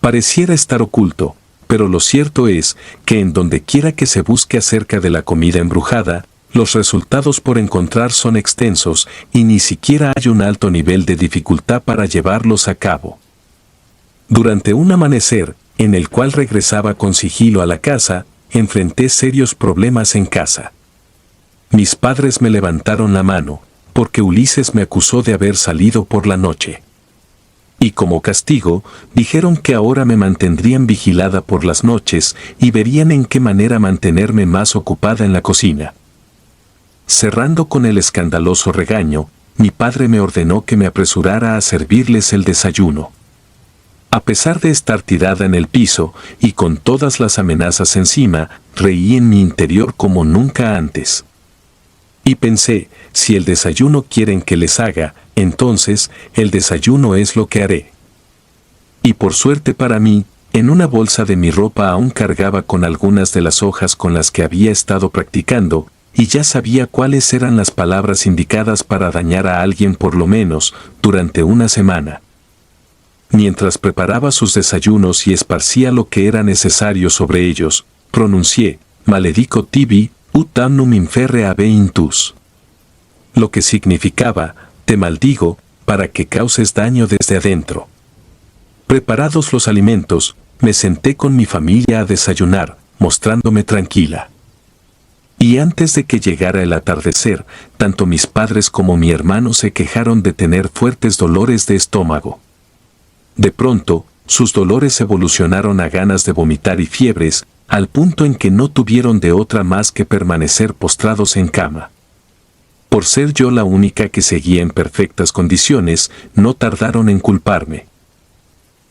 Pareciera estar oculto, pero lo cierto es que en donde quiera que se busque acerca de la comida embrujada, los resultados por encontrar son extensos y ni siquiera hay un alto nivel de dificultad para llevarlos a cabo. Durante un amanecer, en el cual regresaba con sigilo a la casa, enfrenté serios problemas en casa. Mis padres me levantaron la mano, porque Ulises me acusó de haber salido por la noche. Y como castigo, dijeron que ahora me mantendrían vigilada por las noches y verían en qué manera mantenerme más ocupada en la cocina. Cerrando con el escandaloso regaño, mi padre me ordenó que me apresurara a servirles el desayuno. A pesar de estar tirada en el piso y con todas las amenazas encima, reí en mi interior como nunca antes. Y pensé, si el desayuno quieren que les haga, entonces el desayuno es lo que haré. Y por suerte para mí, en una bolsa de mi ropa aún cargaba con algunas de las hojas con las que había estado practicando, y ya sabía cuáles eran las palabras indicadas para dañar a alguien por lo menos durante una semana. Mientras preparaba sus desayunos y esparcía lo que era necesario sobre ellos, pronuncié, maledico tibi, ut damnum inferre habe intus. Lo que significaba, te maldigo, para que causes daño desde adentro. Preparados los alimentos, me senté con mi familia a desayunar, mostrándome tranquila. Y antes de que llegara el atardecer, tanto mis padres como mi hermano se quejaron de tener fuertes dolores de estómago. De pronto, sus dolores evolucionaron a ganas de vomitar y fiebres, al punto en que no tuvieron de otra más que permanecer postrados en cama. Por ser yo la única que seguía en perfectas condiciones, no tardaron en culparme.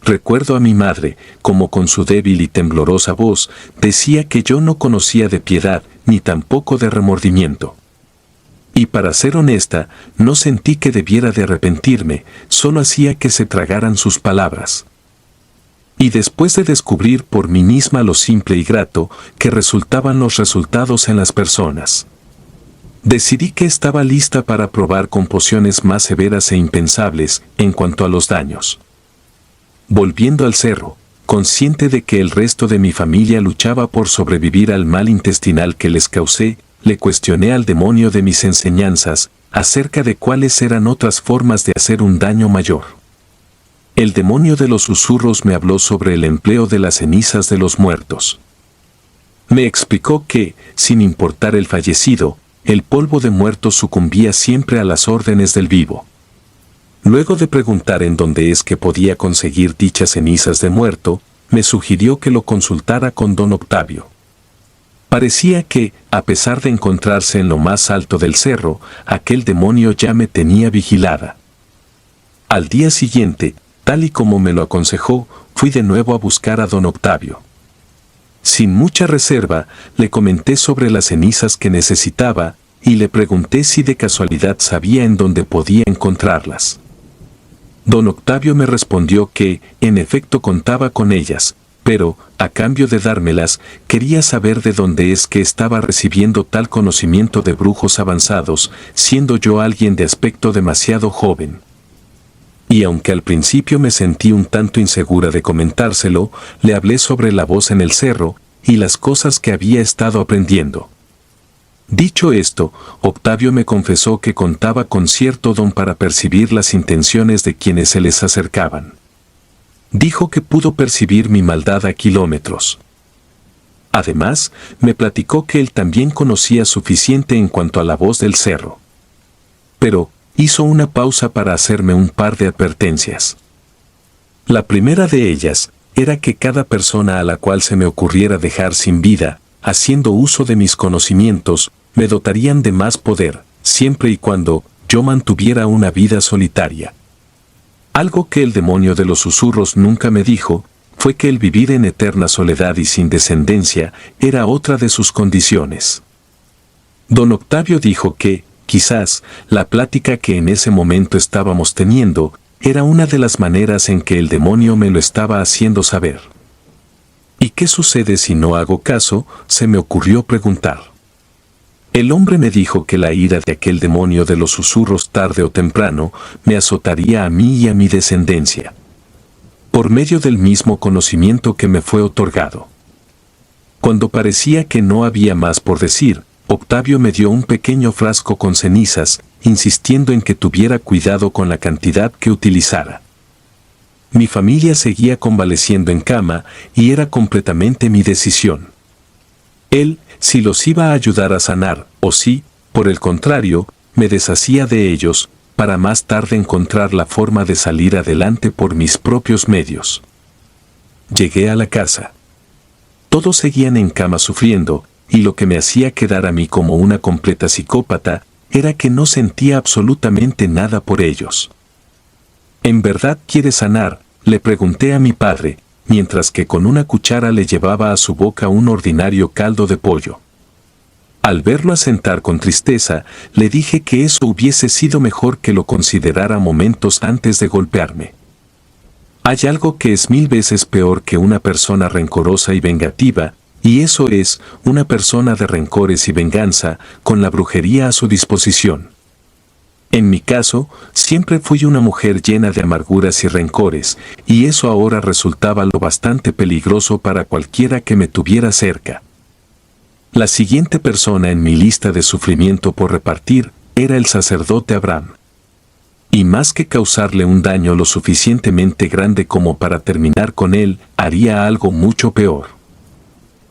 Recuerdo a mi madre, como con su débil y temblorosa voz, decía que yo no conocía de piedad, ni tampoco de remordimiento. Y para ser honesta, no sentí que debiera de arrepentirme, solo hacía que se tragaran sus palabras. Y después de descubrir por mí misma lo simple y grato que resultaban los resultados en las personas, decidí que estaba lista para probar con pociones más severas e impensables en cuanto a los daños. Volviendo al cerro, consciente de que el resto de mi familia luchaba por sobrevivir al mal intestinal que les causé, le cuestioné al demonio de mis enseñanzas acerca de cuáles eran otras formas de hacer un daño mayor. El demonio de los susurros me habló sobre el empleo de las cenizas de los muertos. Me explicó que, sin importar el fallecido, el polvo de muerto sucumbía siempre a las órdenes del vivo. Luego de preguntar en dónde es que podía conseguir dichas cenizas de muerto, me sugirió que lo consultara con don Octavio. Parecía que, a pesar de encontrarse en lo más alto del cerro, aquel demonio ya me tenía vigilada. Al día siguiente, tal y como me lo aconsejó, fui de nuevo a buscar a don Octavio. Sin mucha reserva, le comenté sobre las cenizas que necesitaba y le pregunté si de casualidad sabía en dónde podía encontrarlas. Don Octavio me respondió que, en efecto, contaba con ellas, pero, a cambio de dármelas, quería saber de dónde es que estaba recibiendo tal conocimiento de brujos avanzados, siendo yo alguien de aspecto demasiado joven. Y aunque al principio me sentí un tanto insegura de comentárselo, le hablé sobre la voz en el cerro y las cosas que había estado aprendiendo. Dicho esto, Octavio me confesó que contaba con cierto don para percibir las intenciones de quienes se les acercaban. Dijo que pudo percibir mi maldad a kilómetros. Además, me platicó que él también conocía suficiente en cuanto a la voz del cerro. Pero, hizo una pausa para hacerme un par de advertencias. La primera de ellas era que cada persona a la cual se me ocurriera dejar sin vida, haciendo uso de mis conocimientos, me dotarían de más poder, siempre y cuando yo mantuviera una vida solitaria. Algo que el demonio de los susurros nunca me dijo, fue que el vivir en eterna soledad y sin descendencia era otra de sus condiciones. Don Octavio dijo que, quizás, la plática que en ese momento estábamos teniendo, era una de las maneras en que el demonio me lo estaba haciendo saber. ¿Y qué sucede si no hago caso?, se me ocurrió preguntar. El hombre me dijo que la ira de aquel demonio de los susurros tarde o temprano me azotaría a mí y a mi descendencia, por medio del mismo conocimiento que me fue otorgado. Cuando parecía que no había más por decir, Octavio me dio un pequeño frasco con cenizas, insistiendo en que tuviera cuidado con la cantidad que utilizara. Mi familia seguía convaleciendo en cama y era completamente mi decisión. Él, si los iba a ayudar a sanar, o si, por el contrario, me deshacía de ellos, para más tarde encontrar la forma de salir adelante por mis propios medios. Llegué a la casa. Todos seguían en cama sufriendo, y lo que me hacía quedar a mí como una completa psicópata, era que no sentía absolutamente nada por ellos. ¿En verdad quieres sanar?, le pregunté a mi padre, mientras que con una cuchara le llevaba a su boca un ordinario caldo de pollo. Al verlo asentar con tristeza, le dije que eso hubiese sido mejor que lo considerara momentos antes de golpearme. Hay algo que es 1000 veces peor que una persona rencorosa y vengativa, y eso es una persona de rencores y venganza, con la brujería a su disposición. En mi caso, siempre fui una mujer llena de amarguras y rencores, y eso ahora resultaba lo bastante peligroso para cualquiera que me tuviera cerca. La siguiente persona en mi lista de sufrimiento por repartir era el sacerdote Abraham. Y más que causarle un daño lo suficientemente grande como para terminar con él, haría algo mucho peor.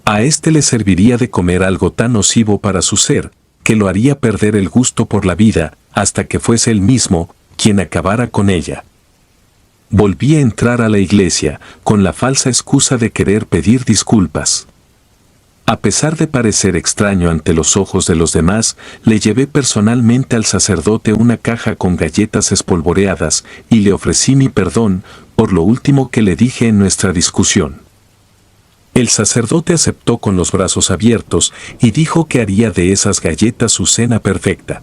A este le serviría de comer algo tan nocivo para su ser, que lo haría perder el gusto por la vida, hasta que fuese él mismo quien acabara con ella. Volví a entrar a la iglesia, con la falsa excusa de querer pedir disculpas. A pesar de parecer extraño ante los ojos de los demás, le llevé personalmente al sacerdote una caja con galletas espolvoreadas y le ofrecí mi perdón por lo último que le dije en nuestra discusión. El sacerdote aceptó con los brazos abiertos y dijo que haría de esas galletas su cena perfecta.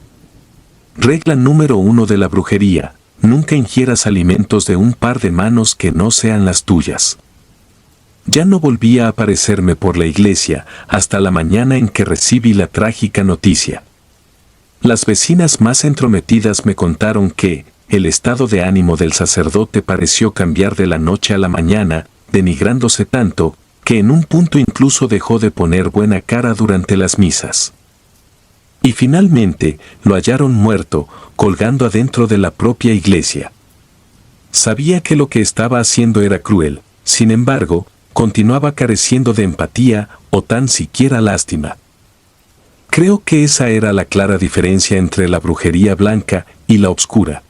Regla número 1 de la brujería: nunca ingieras alimentos de un par de manos que no sean las tuyas. Ya no volví a aparecerme por la iglesia hasta la mañana en que recibí la trágica noticia. Las vecinas más entrometidas me contaron que el estado de ánimo del sacerdote pareció cambiar de la noche a la mañana, denigrándose tanto que en un punto incluso dejó de poner buena cara durante las misas. Y finalmente lo hallaron muerto, colgando adentro de la propia iglesia. Sabía que lo que estaba haciendo era cruel, sin embargo, continuaba careciendo de empatía o tan siquiera lástima. Creo que esa era la clara diferencia entre la brujería blanca y la oscura.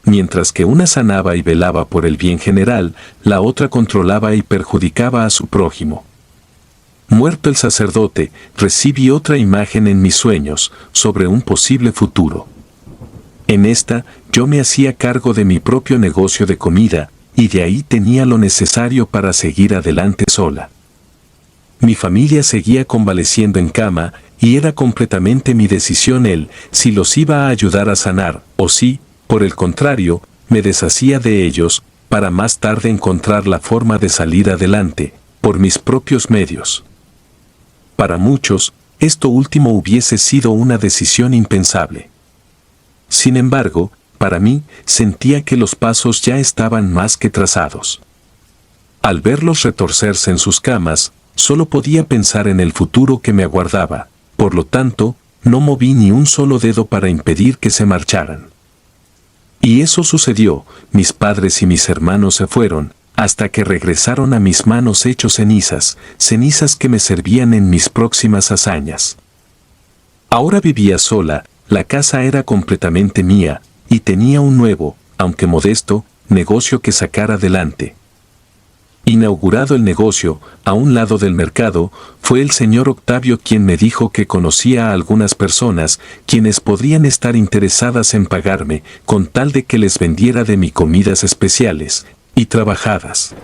Mientras que una sanaba y velaba por el bien general, la otra controlaba y perjudicaba a su prójimo. Muerto el sacerdote, recibí otra imagen en mis sueños sobre un posible futuro. En esta, yo me hacía cargo de mi propio negocio de comida, y de ahí tenía lo necesario para seguir adelante sola. Mi familia seguía convaleciendo en cama, y era completamente mi decisión si los iba a ayudar a sanar, o si, por el contrario, me deshacía de ellos, para más tarde encontrar la forma de salir adelante, por mis propios medios. Para muchos, esto último hubiese sido una decisión impensable. Sin embargo, para mí, sentía que los pasos ya estaban más que trazados. Al verlos retorcerse en sus camas, solo podía pensar en el futuro que me aguardaba, por lo tanto, no moví ni un solo dedo para impedir que se marcharan. Y eso sucedió, mis padres y mis hermanos se fueron, hasta que regresaron a mis manos hechos cenizas, cenizas que me servían en mis próximas hazañas. Ahora vivía sola, la casa era completamente mía, y tenía un nuevo, aunque modesto, negocio que sacar adelante. Inaugurado el negocio, a un lado del mercado, fue el señor Octavio quien me dijo que conocía a algunas personas quienes podrían estar interesadas en pagarme con tal de que les vendiera de mis comidas especiales y trabajadas.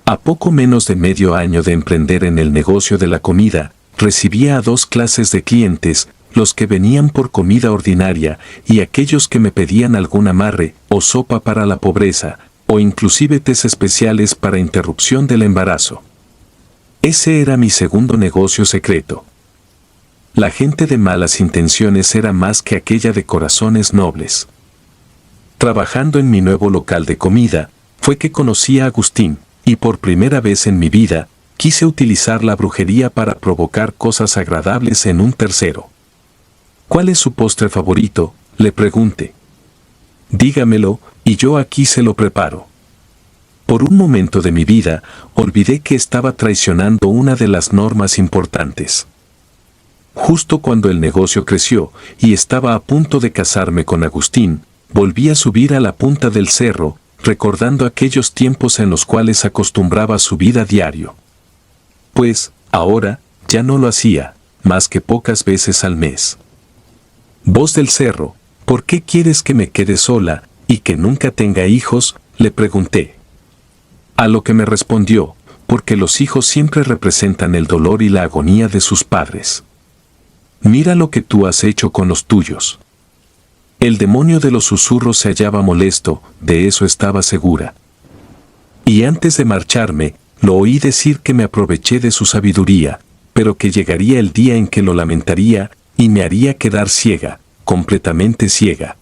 A poco menos de medio año de emprender en el negocio de la comida, recibía a dos clases de clientes, los que venían por comida ordinaria y aquellos que me pedían algún amarre o sopa para la pobreza, o inclusive tés especiales para interrupción del embarazo. Ese era mi segundo negocio secreto. La gente de malas intenciones era más que aquella de corazones nobles. Trabajando en mi nuevo local de comida, fue que conocí a Agustín, y por primera vez en mi vida, quise utilizar la brujería para provocar cosas agradables en un tercero. ¿Cuál es su postre favorito?, le pregunté. Dígamelo, y yo aquí se lo preparo. Por un momento de mi vida, olvidé que estaba traicionando una de las normas importantes. Justo cuando el negocio creció, y estaba a punto de casarme con Agustín, volví a subir a la punta del cerro, recordando aquellos tiempos en los cuales acostumbraba subir a diario. Pues, ahora, ya no lo hacía, más que pocas veces al mes. Voz del cerro, ¿por qué quieres que me quede sola y que nunca tenga hijos?, le pregunté. A lo que me respondió, porque los hijos siempre representan el dolor y la agonía de sus padres. Mira lo que tú has hecho con los tuyos. El demonio de los susurros se hallaba molesto, de eso estaba segura. Y antes de marcharme, lo oí decir que me aproveché de su sabiduría, pero que llegaría el día en que lo lamentaría y me haría quedar ciega, completamente ciega.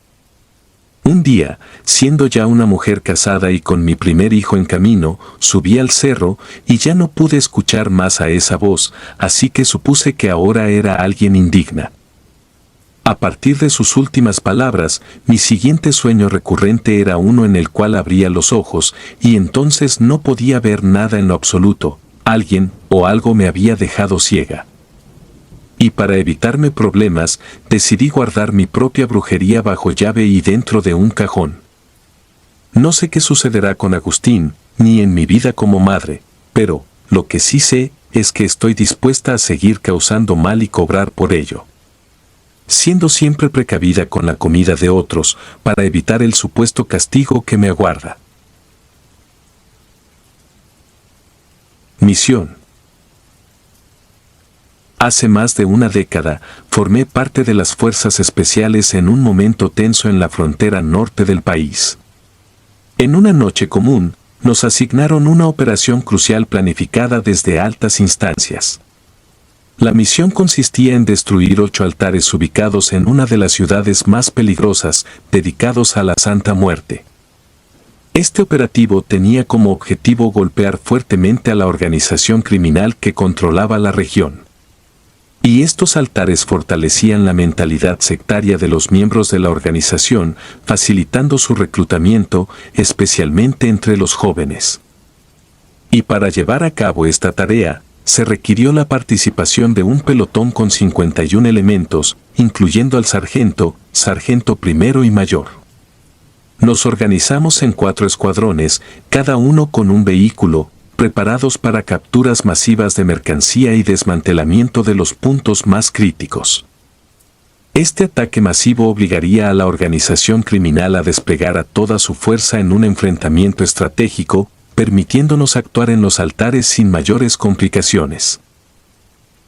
Un día, siendo ya una mujer casada y con mi primer hijo en camino, subí al cerro y ya no pude escuchar más a esa voz, así que supuse que ahora era alguien indigna. A partir de sus últimas palabras, mi siguiente sueño recurrente era uno en el cual abría los ojos y entonces no podía ver nada en lo absoluto. Alguien o algo me había dejado ciega. Y para evitarme problemas, decidí guardar mi propia brujería bajo llave y dentro de un cajón. No sé qué sucederá con Agustín, ni en mi vida como madre, pero, lo que sí sé, es que estoy dispuesta a seguir causando mal y cobrar por ello. Siendo siempre precavida con la comida de otros, para evitar el supuesto castigo que me aguarda. Misión. Hace más de una década, formé parte de las fuerzas especiales en un momento tenso en la frontera norte del país. En una noche común, nos asignaron una operación crucial planificada desde altas instancias. La misión consistía en destruir 8 altares ubicados en una de las ciudades más peligrosas, dedicados a la Santa Muerte. Este operativo tenía como objetivo golpear fuertemente a la organización criminal que controlaba la región. Y estos altares fortalecían la mentalidad sectaria de los miembros de la organización, facilitando su reclutamiento, especialmente entre los jóvenes. Y para llevar a cabo esta tarea, se requirió la participación de un pelotón con 51 elementos, incluyendo al sargento, sargento primero y mayor. Nos organizamos en 4 escuadrones, cada uno con un vehículo, preparados para capturas masivas de mercancía y desmantelamiento de los puntos más críticos. Este ataque masivo obligaría a la organización criminal a desplegar a toda su fuerza en un enfrentamiento estratégico, permitiéndonos actuar en los altares sin mayores complicaciones.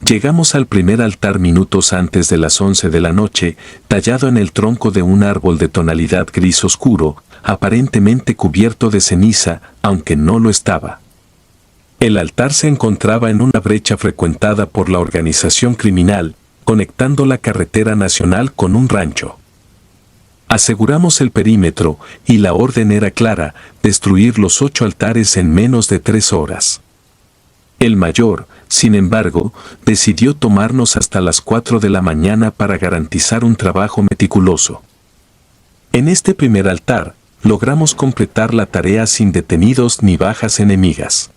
Llegamos al primer altar minutos antes de las 11 de la noche, tallado en el tronco de un árbol de tonalidad gris oscuro, aparentemente cubierto de ceniza, aunque no lo estaba. El altar se encontraba en una brecha frecuentada por la organización criminal, conectando la carretera nacional con un rancho. Aseguramos el perímetro, y la orden era clara: destruir los 8 altares en menos de 3 horas. El mayor, sin embargo, decidió tomarnos hasta las 4 de la mañana para garantizar un trabajo meticuloso. En este primer altar, logramos completar la tarea sin detenidos ni bajas enemigas.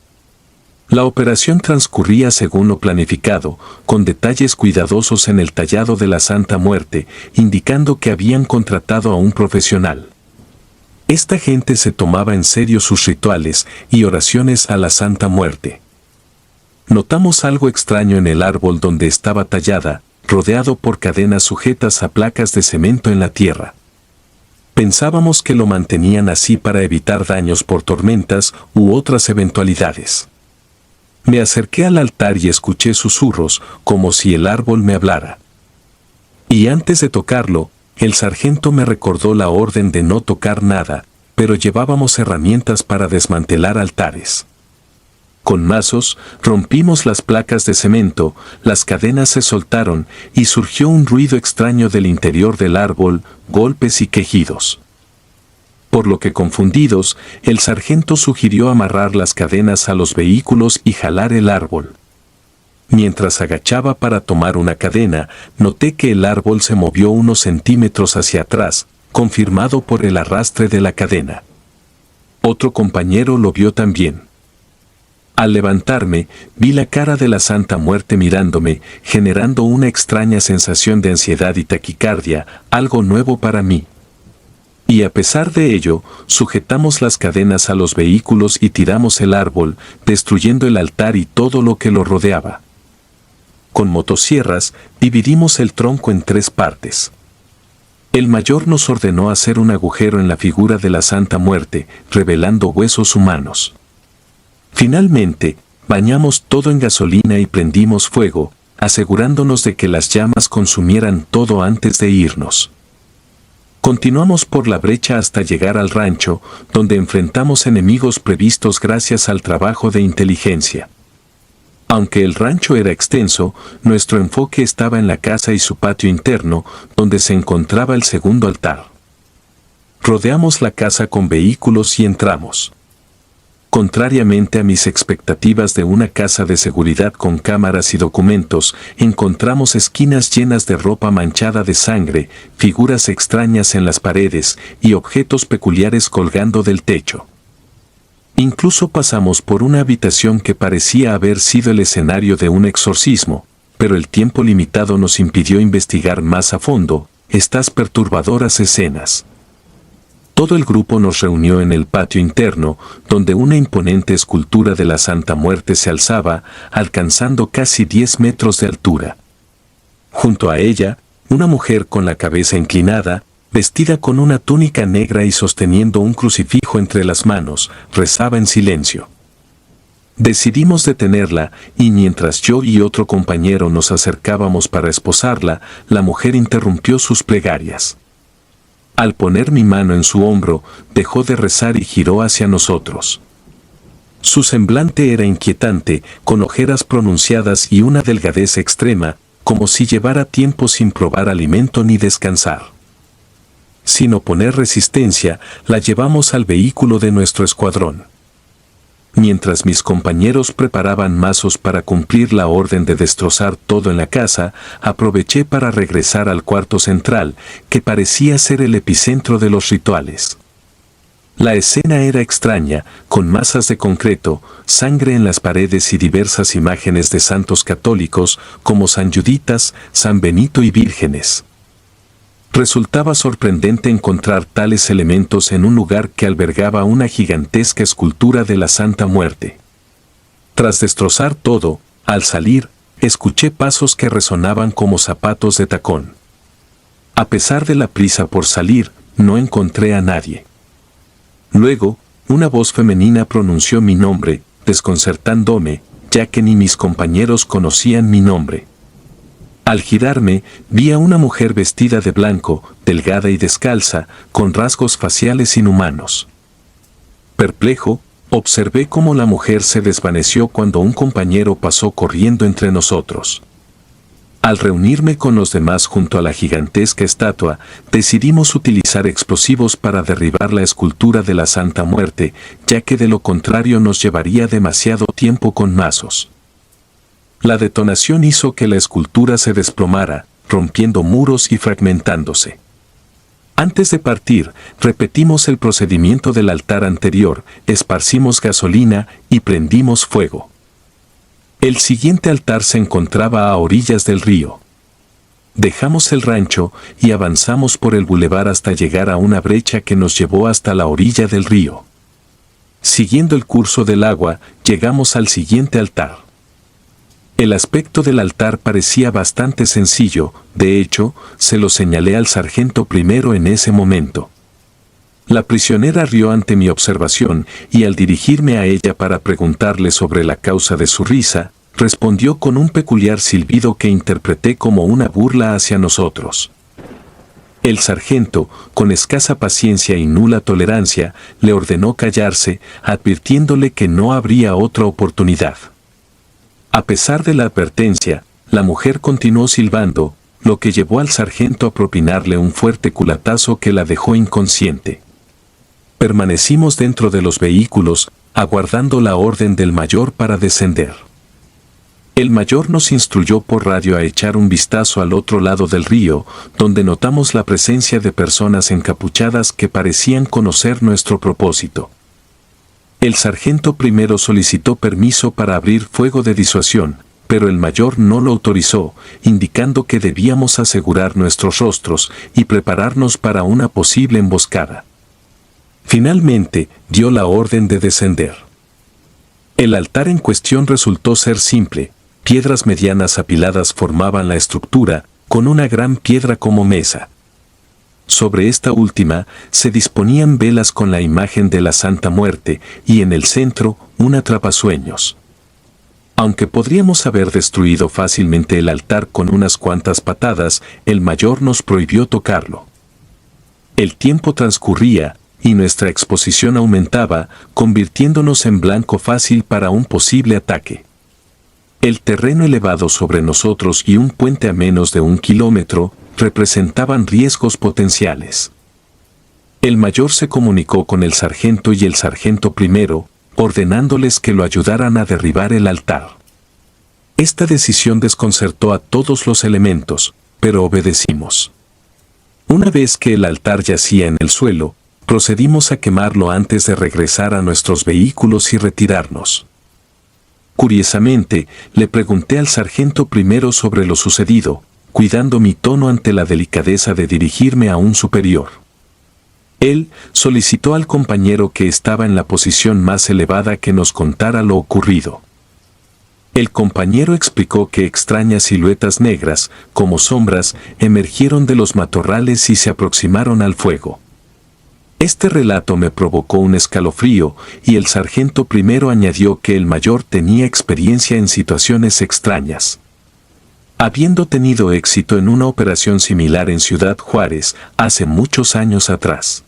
La operación transcurría según lo planificado, con detalles cuidadosos en el tallado de la Santa Muerte, indicando que habían contratado a un profesional. Esta gente se tomaba en serio sus rituales y oraciones a la Santa Muerte. Notamos algo extraño en el árbol donde estaba tallada, rodeado por cadenas sujetas a placas de cemento en la tierra. Pensábamos que lo mantenían así para evitar daños por tormentas u otras eventualidades. Me acerqué al altar y escuché susurros, como si el árbol me hablara. Y antes de tocarlo, el sargento me recordó la orden de no tocar nada, pero llevábamos herramientas para desmantelar altares. Con mazos, rompimos las placas de cemento, las cadenas se soltaron y surgió un ruido extraño del interior del árbol, golpes y quejidos. Por lo que confundidos, el sargento sugirió amarrar las cadenas a los vehículos y jalar el árbol. Mientras agachaba para tomar una cadena, noté que el árbol se movió unos centímetros hacia atrás, confirmado por el arrastre de la cadena. Otro compañero lo vio también. Al levantarme, vi la cara de la Santa Muerte mirándome, generando una extraña sensación de ansiedad y taquicardia, algo nuevo para mí. Y a pesar de ello, sujetamos las cadenas a los vehículos y tiramos el árbol, destruyendo el altar y todo lo que lo rodeaba. Con motosierras, dividimos el tronco en 3 partes. El mayor nos ordenó hacer un agujero en la figura de la Santa Muerte, revelando huesos humanos. Finalmente, bañamos todo en gasolina y prendimos fuego, asegurándonos de que las llamas consumieran todo antes de irnos. Continuamos por la brecha hasta llegar al rancho, donde enfrentamos enemigos previstos gracias al trabajo de inteligencia. Aunque el rancho era extenso, nuestro enfoque estaba en la casa y su patio interno, donde se encontraba el segundo altar. Rodeamos la casa con vehículos y entramos. Contrariamente a mis expectativas de una casa de seguridad con cámaras y documentos, encontramos esquinas llenas de ropa manchada de sangre, figuras extrañas en las paredes y objetos peculiares colgando del techo. Incluso pasamos por una habitación que parecía haber sido el escenario de un exorcismo, pero el tiempo limitado nos impidió investigar más a fondo estas perturbadoras escenas. Todo el grupo nos reunió en el patio interno, donde una imponente escultura de la Santa Muerte se alzaba, alcanzando casi 10 metros de altura. Junto a ella, una mujer con la cabeza inclinada, vestida con una túnica negra y sosteniendo un crucifijo entre las manos, rezaba en silencio. Decidimos detenerla, y mientras yo y otro compañero nos acercábamos para esposarla, la mujer interrumpió sus plegarias. Al poner mi mano en su hombro, dejó de rezar y giró hacia nosotros. Su semblante era inquietante, con ojeras pronunciadas y una delgadez extrema, como si llevara tiempo sin probar alimento ni descansar. Sin oponer resistencia, la llevamos al vehículo de nuestro escuadrón. Mientras mis compañeros preparaban mazos para cumplir la orden de destrozar todo en la casa, aproveché para regresar al cuarto central, que parecía ser el epicentro de los rituales. La escena era extraña, con masas de concreto, sangre en las paredes y diversas imágenes de santos católicos, como San Juditas, San Benito y vírgenes. Resultaba sorprendente encontrar tales elementos en un lugar que albergaba una gigantesca escultura de la Santa Muerte. Tras destrozar todo, al salir, escuché pasos que resonaban como zapatos de tacón. A pesar de la prisa por salir, no encontré a nadie. Luego, una voz femenina pronunció mi nombre, desconcertándome, ya que ni mis compañeros conocían mi nombre. Al girarme, vi a una mujer vestida de blanco, delgada y descalza, con rasgos faciales inhumanos. Perplejo, observé cómo la mujer se desvaneció cuando un compañero pasó corriendo entre nosotros. Al reunirme con los demás junto a la gigantesca estatua, decidimos utilizar explosivos para derribar la escultura de la Santa Muerte, ya que de lo contrario nos llevaría demasiado tiempo con mazos. La detonación hizo que la escultura se desplomara, rompiendo muros y fragmentándose. Antes de partir, repetimos el procedimiento del altar anterior, esparcimos gasolina y prendimos fuego. El siguiente altar se encontraba a orillas del río. Dejamos el rancho y avanzamos por el bulevar hasta llegar a una brecha que nos llevó hasta la orilla del río. Siguiendo el curso del agua, llegamos al siguiente altar. El aspecto del altar parecía bastante sencillo, de hecho, se lo señalé al sargento primero en ese momento. La prisionera rió ante mi observación y al dirigirme a ella para preguntarle sobre la causa de su risa, respondió con un peculiar silbido que interpreté como una burla hacia nosotros. El sargento, con escasa paciencia y nula tolerancia, le ordenó callarse, advirtiéndole que no habría otra oportunidad. A pesar de la advertencia, la mujer continuó silbando, lo que llevó al sargento a propinarle un fuerte culatazo que la dejó inconsciente. Permanecimos dentro de los vehículos, aguardando la orden del mayor para descender. El mayor nos instruyó por radio a echar un vistazo al otro lado del río, donde notamos la presencia de personas encapuchadas que parecían conocer nuestro propósito. El sargento primero solicitó permiso para abrir fuego de disuasión, pero el mayor no lo autorizó, indicando que debíamos asegurar nuestros rostros y prepararnos para una posible emboscada. Finalmente, dio la orden de descender. El altar en cuestión resultó ser simple, piedras medianas apiladas formaban la estructura, con una gran piedra como mesa. Sobre esta última se disponían velas con la imagen de la Santa Muerte y en el centro un atrapasueños. Aunque podríamos haber destruido fácilmente el altar con unas cuantas patadas, el mayor nos prohibió tocarlo. El tiempo transcurría y nuestra exposición aumentaba, convirtiéndonos en blanco fácil para un posible ataque. El terreno elevado sobre nosotros y un puente a menos de 1 kilómetro representaban riesgos potenciales. El mayor se comunicó con el sargento y el sargento primero, ordenándoles que lo ayudaran a derribar el altar. Esta decisión desconcertó a todos los elementos, pero obedecimos. Una vez que el altar yacía en el suelo, procedimos a quemarlo antes de regresar a nuestros vehículos y retirarnos. Curiosamente, le pregunté al sargento primero sobre lo sucedido, cuidando mi tono ante la delicadeza de dirigirme a un superior. Él solicitó al compañero que estaba en la posición más elevada que nos contara lo ocurrido. El compañero explicó que extrañas siluetas negras, como sombras, emergieron de los matorrales y se aproximaron al fuego. Este relato me provocó un escalofrío y el sargento primero añadió que el mayor tenía experiencia en situaciones extrañas. Habiendo tenido éxito en una operación similar en Ciudad Juárez hace muchos años atrás.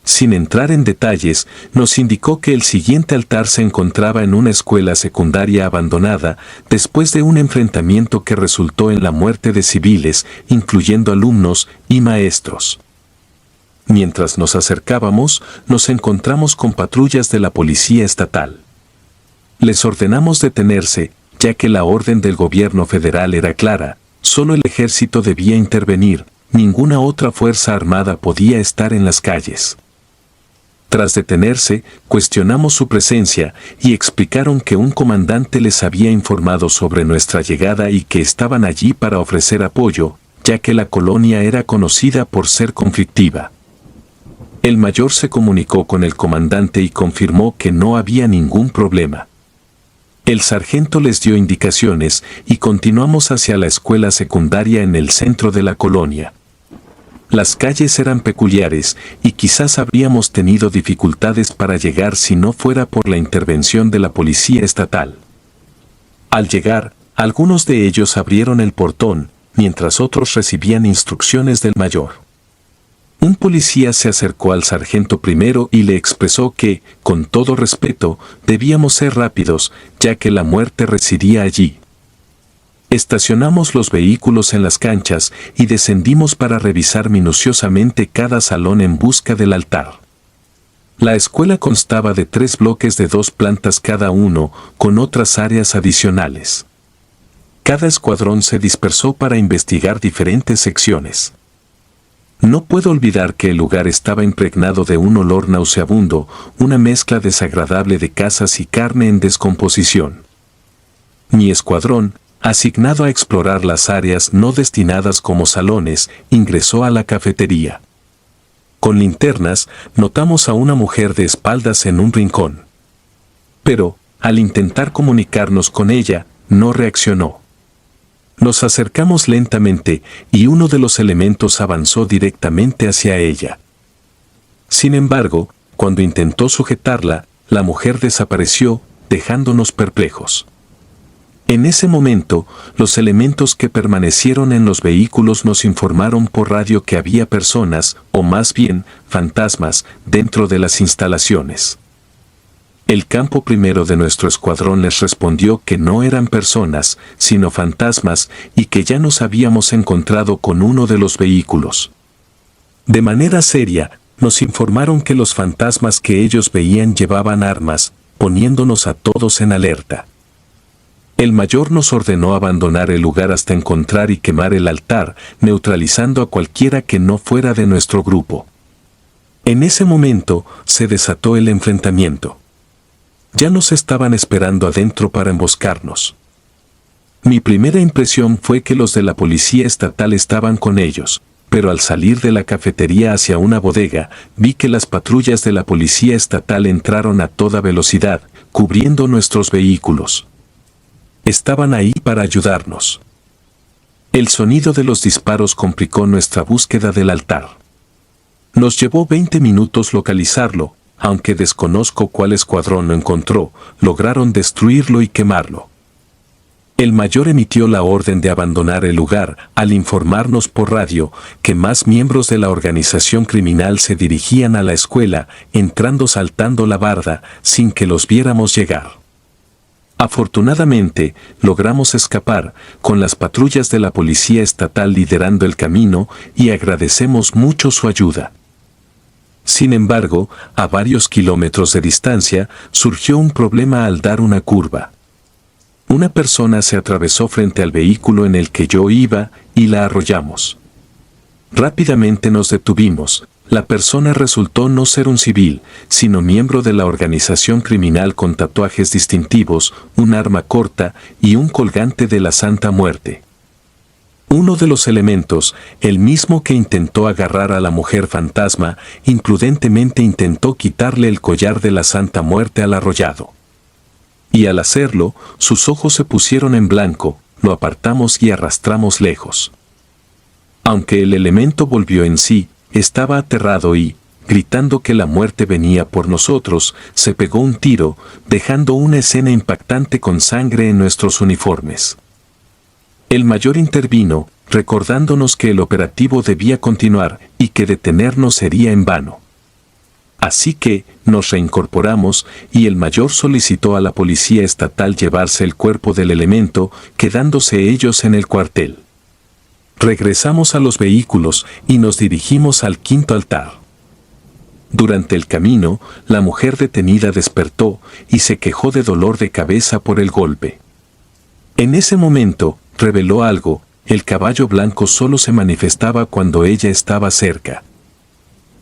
Sin entrar en detalles, nos indicó que el siguiente altar se encontraba en una escuela secundaria abandonada después de un enfrentamiento que resultó en la muerte de civiles, incluyendo alumnos y maestros. Mientras nos acercábamos, nos encontramos con patrullas de la policía estatal. Les ordenamos detenerse, ya que la orden del gobierno federal era clara, solo el ejército debía intervenir, ninguna otra fuerza armada podía estar en las calles. Tras detenerse, cuestionamos su presencia y explicaron que un comandante les había informado sobre nuestra llegada y que estaban allí para ofrecer apoyo, ya que la colonia era conocida por ser conflictiva. El mayor se comunicó con el comandante y confirmó que no había ningún problema. El sargento les dio indicaciones y continuamos hacia la escuela secundaria en el centro de la colonia. Las calles eran peculiares y quizás habríamos tenido dificultades para llegar si no fuera por la intervención de la policía estatal. Al llegar, algunos de ellos abrieron el portón, mientras otros recibían instrucciones del mayor. Un policía se acercó al sargento primero y le expresó que, con todo respeto, debíamos ser rápidos, ya que la muerte residía allí. Estacionamos los vehículos en las canchas y descendimos para revisar minuciosamente cada salón en busca del altar. La escuela constaba de 3 bloques de 2 plantas cada uno, con otras áreas adicionales. Cada escuadrón se dispersó para investigar diferentes secciones. No puedo olvidar que el lugar estaba impregnado de un olor nauseabundo, una mezcla desagradable de casas y carne en descomposición. Mi escuadrón, asignado a explorar las áreas no destinadas como salones, ingresó a la cafetería. Con linternas, notamos a una mujer de espaldas en un rincón. Pero, al intentar comunicarnos con ella, no reaccionó. Nos acercamos lentamente y uno de los elementos avanzó directamente hacia ella. Sin embargo, cuando intentó sujetarla, la mujer desapareció, dejándonos perplejos. En ese momento, los elementos que permanecieron en los vehículos nos informaron por radio que había personas, o más bien, fantasmas, dentro de las instalaciones. El campo primero de nuestro escuadrón les respondió que no eran personas, sino fantasmas, y que ya nos habíamos encontrado con uno de los vehículos. De manera seria, nos informaron que los fantasmas que ellos veían llevaban armas, poniéndonos a todos en alerta. El mayor nos ordenó abandonar el lugar hasta encontrar y quemar el altar, neutralizando a cualquiera que no fuera de nuestro grupo. En ese momento, se desató el enfrentamiento. Ya nos estaban esperando adentro para emboscarnos. Mi primera impresión fue que los de la policía estatal estaban con ellos, pero al salir de la cafetería hacia una bodega, vi que las patrullas de la policía estatal entraron a toda velocidad, cubriendo nuestros vehículos. Estaban ahí para ayudarnos. El sonido de los disparos complicó nuestra búsqueda del altar. Nos llevó 20 minutos localizarlo, aunque desconozco cuál escuadrón lo encontró, lograron destruirlo y quemarlo. El mayor emitió la orden de abandonar el lugar al informarnos por radio que más miembros de la organización criminal se dirigían a la escuela, entrando saltando la barda sin que los viéramos llegar. Afortunadamente, logramos escapar, con las patrullas de la policía estatal liderando el camino, y agradecemos mucho su ayuda. Sin embargo, a varios kilómetros de distancia, surgió un problema al dar una curva. Una persona se atravesó frente al vehículo en el que yo iba, y la arrollamos. Rápidamente nos detuvimos. La persona resultó no ser un civil, sino miembro de la organización criminal con tatuajes distintivos, un arma corta y un colgante de la Santa Muerte. Uno de los elementos, el mismo que intentó agarrar a la mujer fantasma, imprudentemente intentó quitarle el collar de la Santa Muerte al arrollado. Y al hacerlo, sus ojos se pusieron en blanco, lo apartamos y arrastramos lejos. Aunque el elemento volvió en sí, estaba aterrado y, gritando que la muerte venía por nosotros, se pegó un tiro, dejando una escena impactante con sangre en nuestros uniformes. El mayor intervino, recordándonos que el operativo debía continuar y que detenernos sería en vano. Así que, nos reincorporamos y el mayor solicitó a la policía estatal llevarse el cuerpo del elemento, quedándose ellos en el cuartel. Regresamos a los vehículos y nos dirigimos al quinto altar. Durante el camino, la mujer detenida despertó y se quejó de dolor de cabeza por el golpe. En ese momento, reveló algo: el caballo blanco solo se manifestaba cuando ella estaba cerca.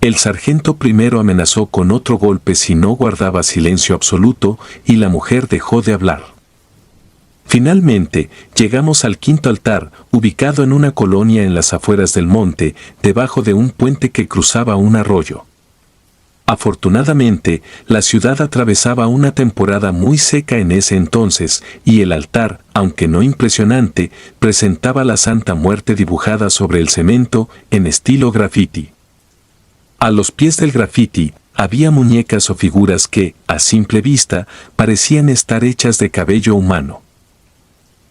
El sargento primero amenazó con otro golpe si no guardaba silencio absoluto, y la mujer dejó de hablar. Finalmente, llegamos al quinto altar, ubicado en una colonia en las afueras del monte, debajo de un puente que cruzaba un arroyo. Afortunadamente, la ciudad atravesaba una temporada muy seca en ese entonces, y el altar, aunque no impresionante, presentaba la Santa Muerte dibujada sobre el cemento, en estilo graffiti. A los pies del graffiti, había muñecas o figuras que, a simple vista, parecían estar hechas de cabello humano.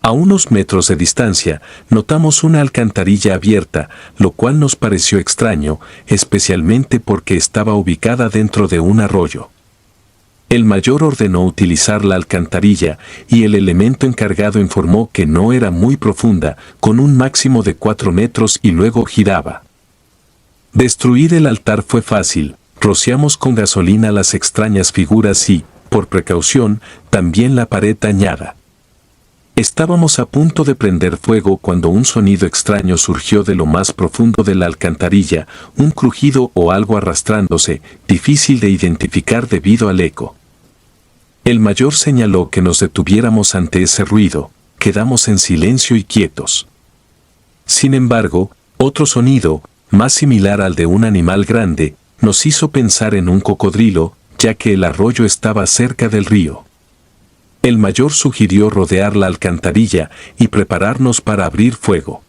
A unos metros de distancia, notamos una alcantarilla abierta, lo cual nos pareció extraño, especialmente porque estaba ubicada dentro de un arroyo. El mayor ordenó utilizar la alcantarilla, y el elemento encargado informó que no era muy profunda, con un máximo de 4 metros y luego giraba. Destruir el altar fue fácil, rociamos con gasolina las extrañas figuras y, por precaución, también la pared dañada. Estábamos a punto de prender fuego cuando un sonido extraño surgió de lo más profundo de la alcantarilla, un crujido o algo arrastrándose, difícil de identificar debido al eco. El mayor señaló que nos detuviéramos ante ese ruido, quedamos en silencio y quietos. Sin embargo, otro sonido, más similar al de un animal grande, nos hizo pensar en un cocodrilo, ya que el arroyo estaba cerca del río. El mayor sugirió rodear la alcantarilla y prepararnos para abrir fuego.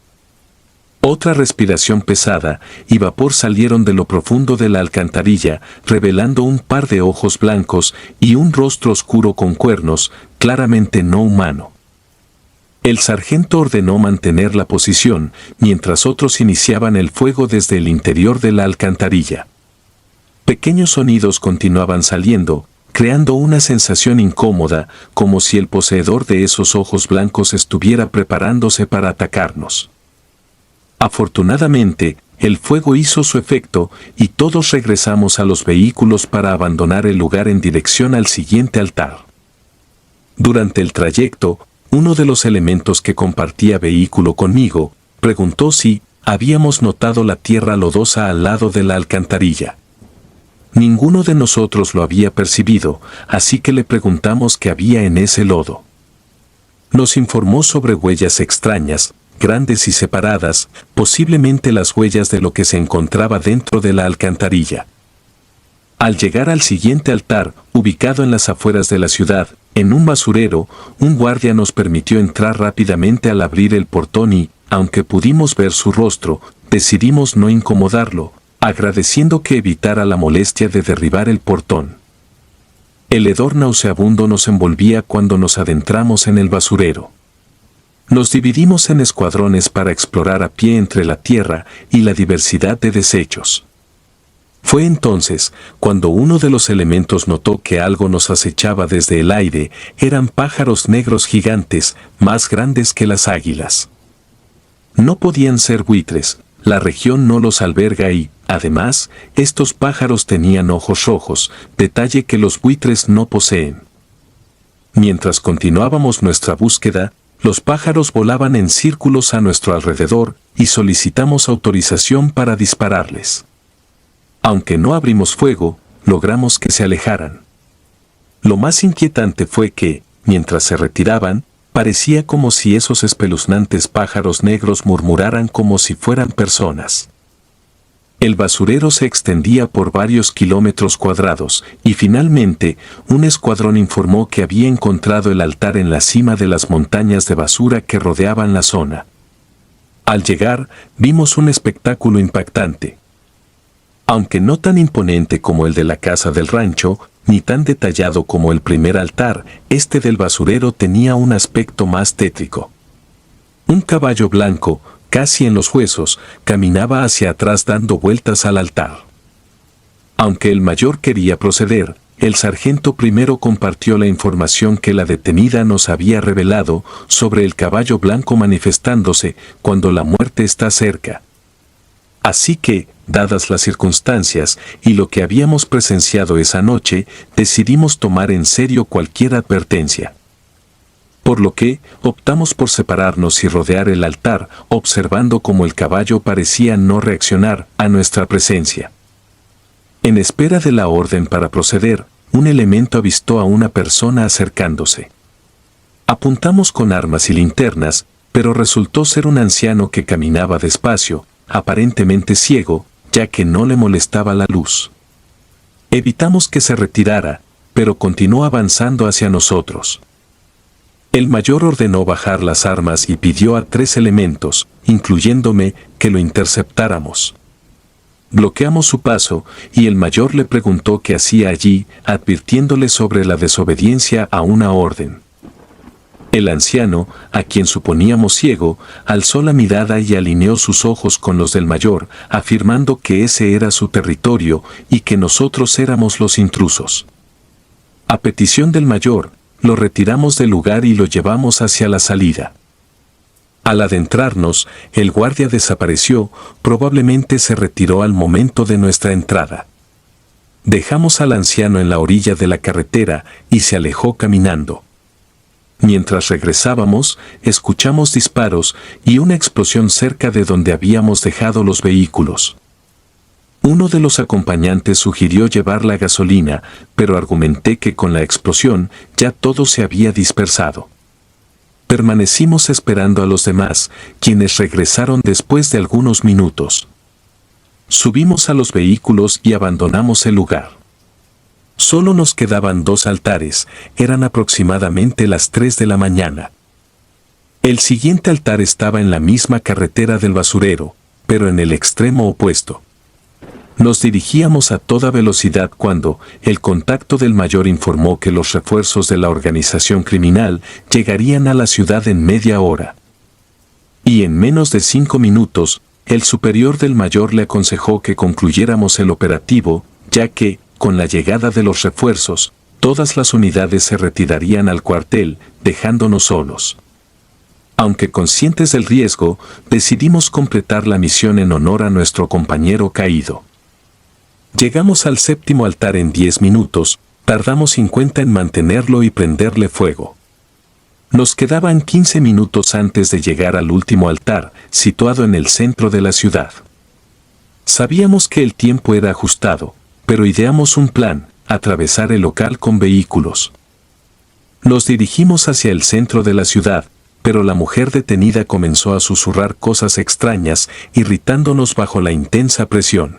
Otra respiración pesada y vapor salieron de lo profundo de la alcantarilla, revelando un par de ojos blancos y un rostro oscuro con cuernos, claramente no humano. El sargento ordenó mantener la posición, mientras otros iniciaban el fuego desde el interior de la alcantarilla. Pequeños sonidos continuaban saliendo, creando una sensación incómoda, como si el poseedor de esos ojos blancos estuviera preparándose para atacarnos. Afortunadamente, el fuego hizo su efecto y todos regresamos a los vehículos para abandonar el lugar en dirección al siguiente altar. Durante el trayecto, uno de los elementos que compartía vehículo conmigo preguntó si habíamos notado la tierra lodosa al lado de la alcantarilla. Ninguno de nosotros lo había percibido, así que le preguntamos qué había en ese lodo. Nos informó sobre huellas extrañas, grandes y separadas, posiblemente las huellas de lo que se encontraba dentro de la alcantarilla. Al llegar al siguiente altar, ubicado en las afueras de la ciudad, en un basurero, un guardia nos permitió entrar rápidamente al abrir el portón y, aunque pudimos ver su rostro, decidimos no incomodarlo, agradeciendo que evitara la molestia de derribar el portón. El hedor nauseabundo nos envolvía cuando nos adentramos en el basurero. Nos dividimos en escuadrones para explorar a pie entre la tierra y la diversidad de desechos. Fue entonces cuando uno de los elementos notó que algo nos acechaba desde el aire. Eran pájaros negros gigantes, más grandes que las águilas. No podían ser buitres, la región no los alberga y, además, estos pájaros tenían ojos rojos, detalle que los buitres no poseen. Mientras continuábamos nuestra búsqueda, los pájaros volaban en círculos a nuestro alrededor y solicitamos autorización para dispararles. Aunque no abrimos fuego, logramos que se alejaran. Lo más inquietante fue que, mientras se retiraban, Parecía como si esos espeluznantes pájaros negros murmuraran como si fueran personas. El basurero se extendía por varios kilómetros cuadrados y finalmente un escuadrón informó que había encontrado el altar en la cima de las montañas de basura que rodeaban la zona. Al llegar, vimos un espectáculo impactante. Aunque no tan imponente como el de la casa del rancho, ni tan detallado como el primer altar, este del basurero tenía un aspecto más tétrico. Un caballo blanco, casi en los huesos, caminaba hacia atrás dando vueltas al altar. Aunque el mayor quería proceder, el sargento primero compartió la información que la detenida nos había revelado sobre el caballo blanco manifestándose cuando la muerte está cerca. Así que, dadas las circunstancias y lo que habíamos presenciado esa noche, decidimos tomar en serio cualquier advertencia. Por lo que, optamos por separarnos y rodear el altar, observando cómo el caballo parecía no reaccionar a nuestra presencia. En espera de la orden para proceder, un elemento avistó a una persona acercándose. Apuntamos con armas y linternas, pero resultó ser un anciano que caminaba despacio, aparentemente ciego, ya que no le molestaba la luz. Evitamos que se retirara, pero continuó avanzando hacia nosotros. El mayor ordenó bajar las armas y pidió a 3 elementos, incluyéndome, que lo interceptáramos. Bloqueamos su paso, y el mayor le preguntó qué hacía allí, advirtiéndole sobre la desobediencia a una orden. El anciano, a quien suponíamos ciego, alzó la mirada y alineó sus ojos con los del mayor, afirmando que ese era su territorio y que nosotros éramos los intrusos. A petición del mayor, lo retiramos del lugar y lo llevamos hacia la salida. Al adentrarnos, el guardia desapareció, probablemente se retiró al momento de nuestra entrada. Dejamos al anciano en la orilla de la carretera y se alejó caminando. Mientras regresábamos, escuchamos disparos y una explosión cerca de donde habíamos dejado los vehículos. Uno de los acompañantes sugirió llevar la gasolina, pero argumenté que con la explosión ya todo se había dispersado. Permanecimos esperando a los demás, quienes regresaron después de algunos minutos. Subimos a los vehículos y abandonamos el lugar. Solo nos quedaban 2 altares, eran aproximadamente las 3 de la mañana. El siguiente altar estaba en la misma carretera del basurero, pero en el extremo opuesto. Nos dirigíamos a toda velocidad cuando el contacto del mayor informó que los refuerzos de la organización criminal llegarían a la ciudad en media hora. Y en menos de 5 minutos, el superior del mayor le aconsejó que concluyéramos el operativo, ya que, con la llegada de los refuerzos, todas las unidades se retirarían al cuartel, dejándonos solos. Aunque conscientes del riesgo, decidimos completar la misión en honor a nuestro compañero caído. Llegamos al 7º altar en 10 minutos, tardamos 50 en mantenerlo y prenderle fuego. Nos quedaban 15 minutos antes de llegar al último altar, situado en el centro de la ciudad. Sabíamos que el tiempo era ajustado, pero ideamos un plan: atravesar el local con vehículos. Nos dirigimos hacia el centro de la ciudad, pero la mujer detenida comenzó a susurrar cosas extrañas, irritándonos bajo la intensa presión.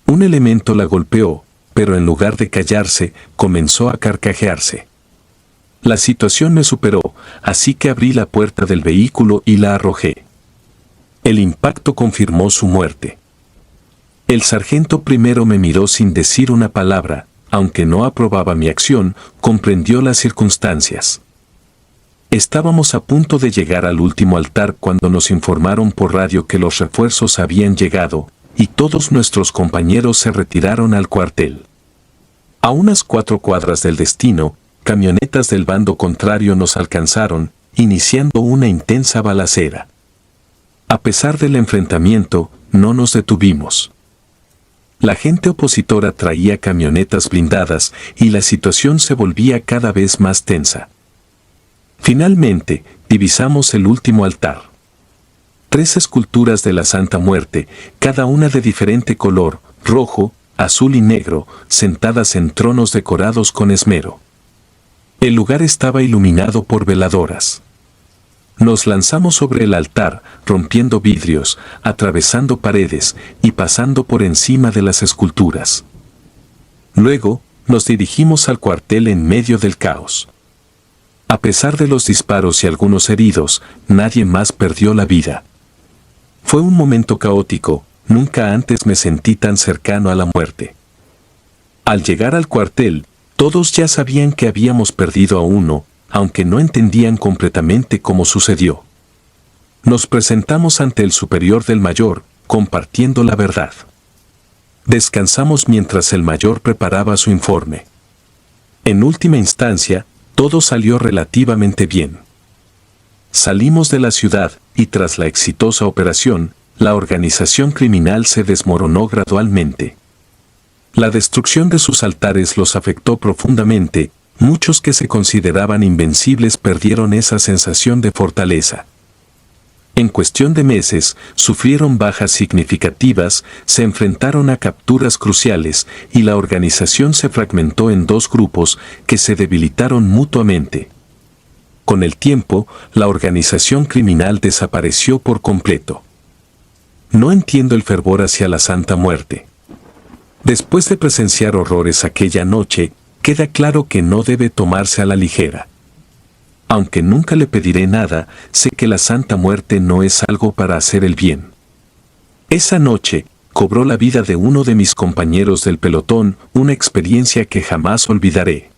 Un elemento la golpeó, pero en lugar de callarse, comenzó a carcajearse. La situación me superó, así que abrí la puerta del vehículo y la arrojé. El impacto confirmó su muerte. El sargento primero me miró sin decir una palabra, aunque no aprobaba mi acción, comprendió las circunstancias. Estábamos a punto de llegar al último altar cuando nos informaron por radio que los refuerzos habían llegado, y todos nuestros compañeros se retiraron al cuartel. A unas 4 cuadras del destino, camionetas del bando contrario nos alcanzaron, iniciando una intensa balacera. A pesar del enfrentamiento, no nos detuvimos. La gente opositora traía camionetas blindadas y la situación se volvía cada vez más tensa. Finalmente, divisamos el último altar. 3 esculturas de la Santa Muerte, cada una de diferente color, rojo, azul y negro, sentadas en tronos decorados con esmero. El lugar estaba iluminado por veladoras. Nos lanzamos sobre el altar, rompiendo vidrios, atravesando paredes y pasando por encima de las esculturas. Luego, nos dirigimos al cuartel en medio del caos. A pesar de los disparos y algunos heridos, nadie más perdió la vida. Fue un momento caótico, nunca antes me sentí tan cercano a la muerte. Al llegar al cuartel, todos ya sabían que habíamos perdido a uno, aunque no entendían completamente cómo sucedió. Nos presentamos ante el superior del mayor, compartiendo la verdad. Descansamos mientras el mayor preparaba su informe. En última instancia, todo salió relativamente bien. Salimos de la ciudad y tras la exitosa operación, la organización criminal se desmoronó gradualmente. La destrucción de sus altares los afectó profundamente. Muchos que se consideraban invencibles perdieron esa sensación de fortaleza. En cuestión de meses, sufrieron bajas significativas, se enfrentaron a capturas cruciales y la organización se fragmentó en dos grupos que se debilitaron mutuamente. Con el tiempo, la organización criminal desapareció por completo. No entiendo el fervor hacia la Santa Muerte. Después de presenciar horrores aquella noche, queda claro que no debe tomarse a la ligera. Aunque nunca le pediré nada, sé que la Santa Muerte no es algo para hacer el bien. Esa noche, cobró la vida de uno de mis compañeros del pelotón, una experiencia que jamás olvidaré.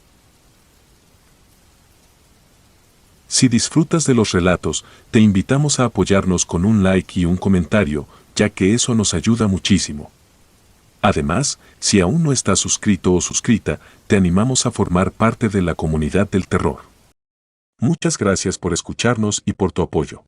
Si disfrutas de los relatos, te invitamos a apoyarnos con un like y un comentario, ya que eso nos ayuda muchísimo. Además, si aún no estás suscrito o suscrita, te animamos a formar parte de la comunidad del terror. Muchas gracias por escucharnos y por tu apoyo.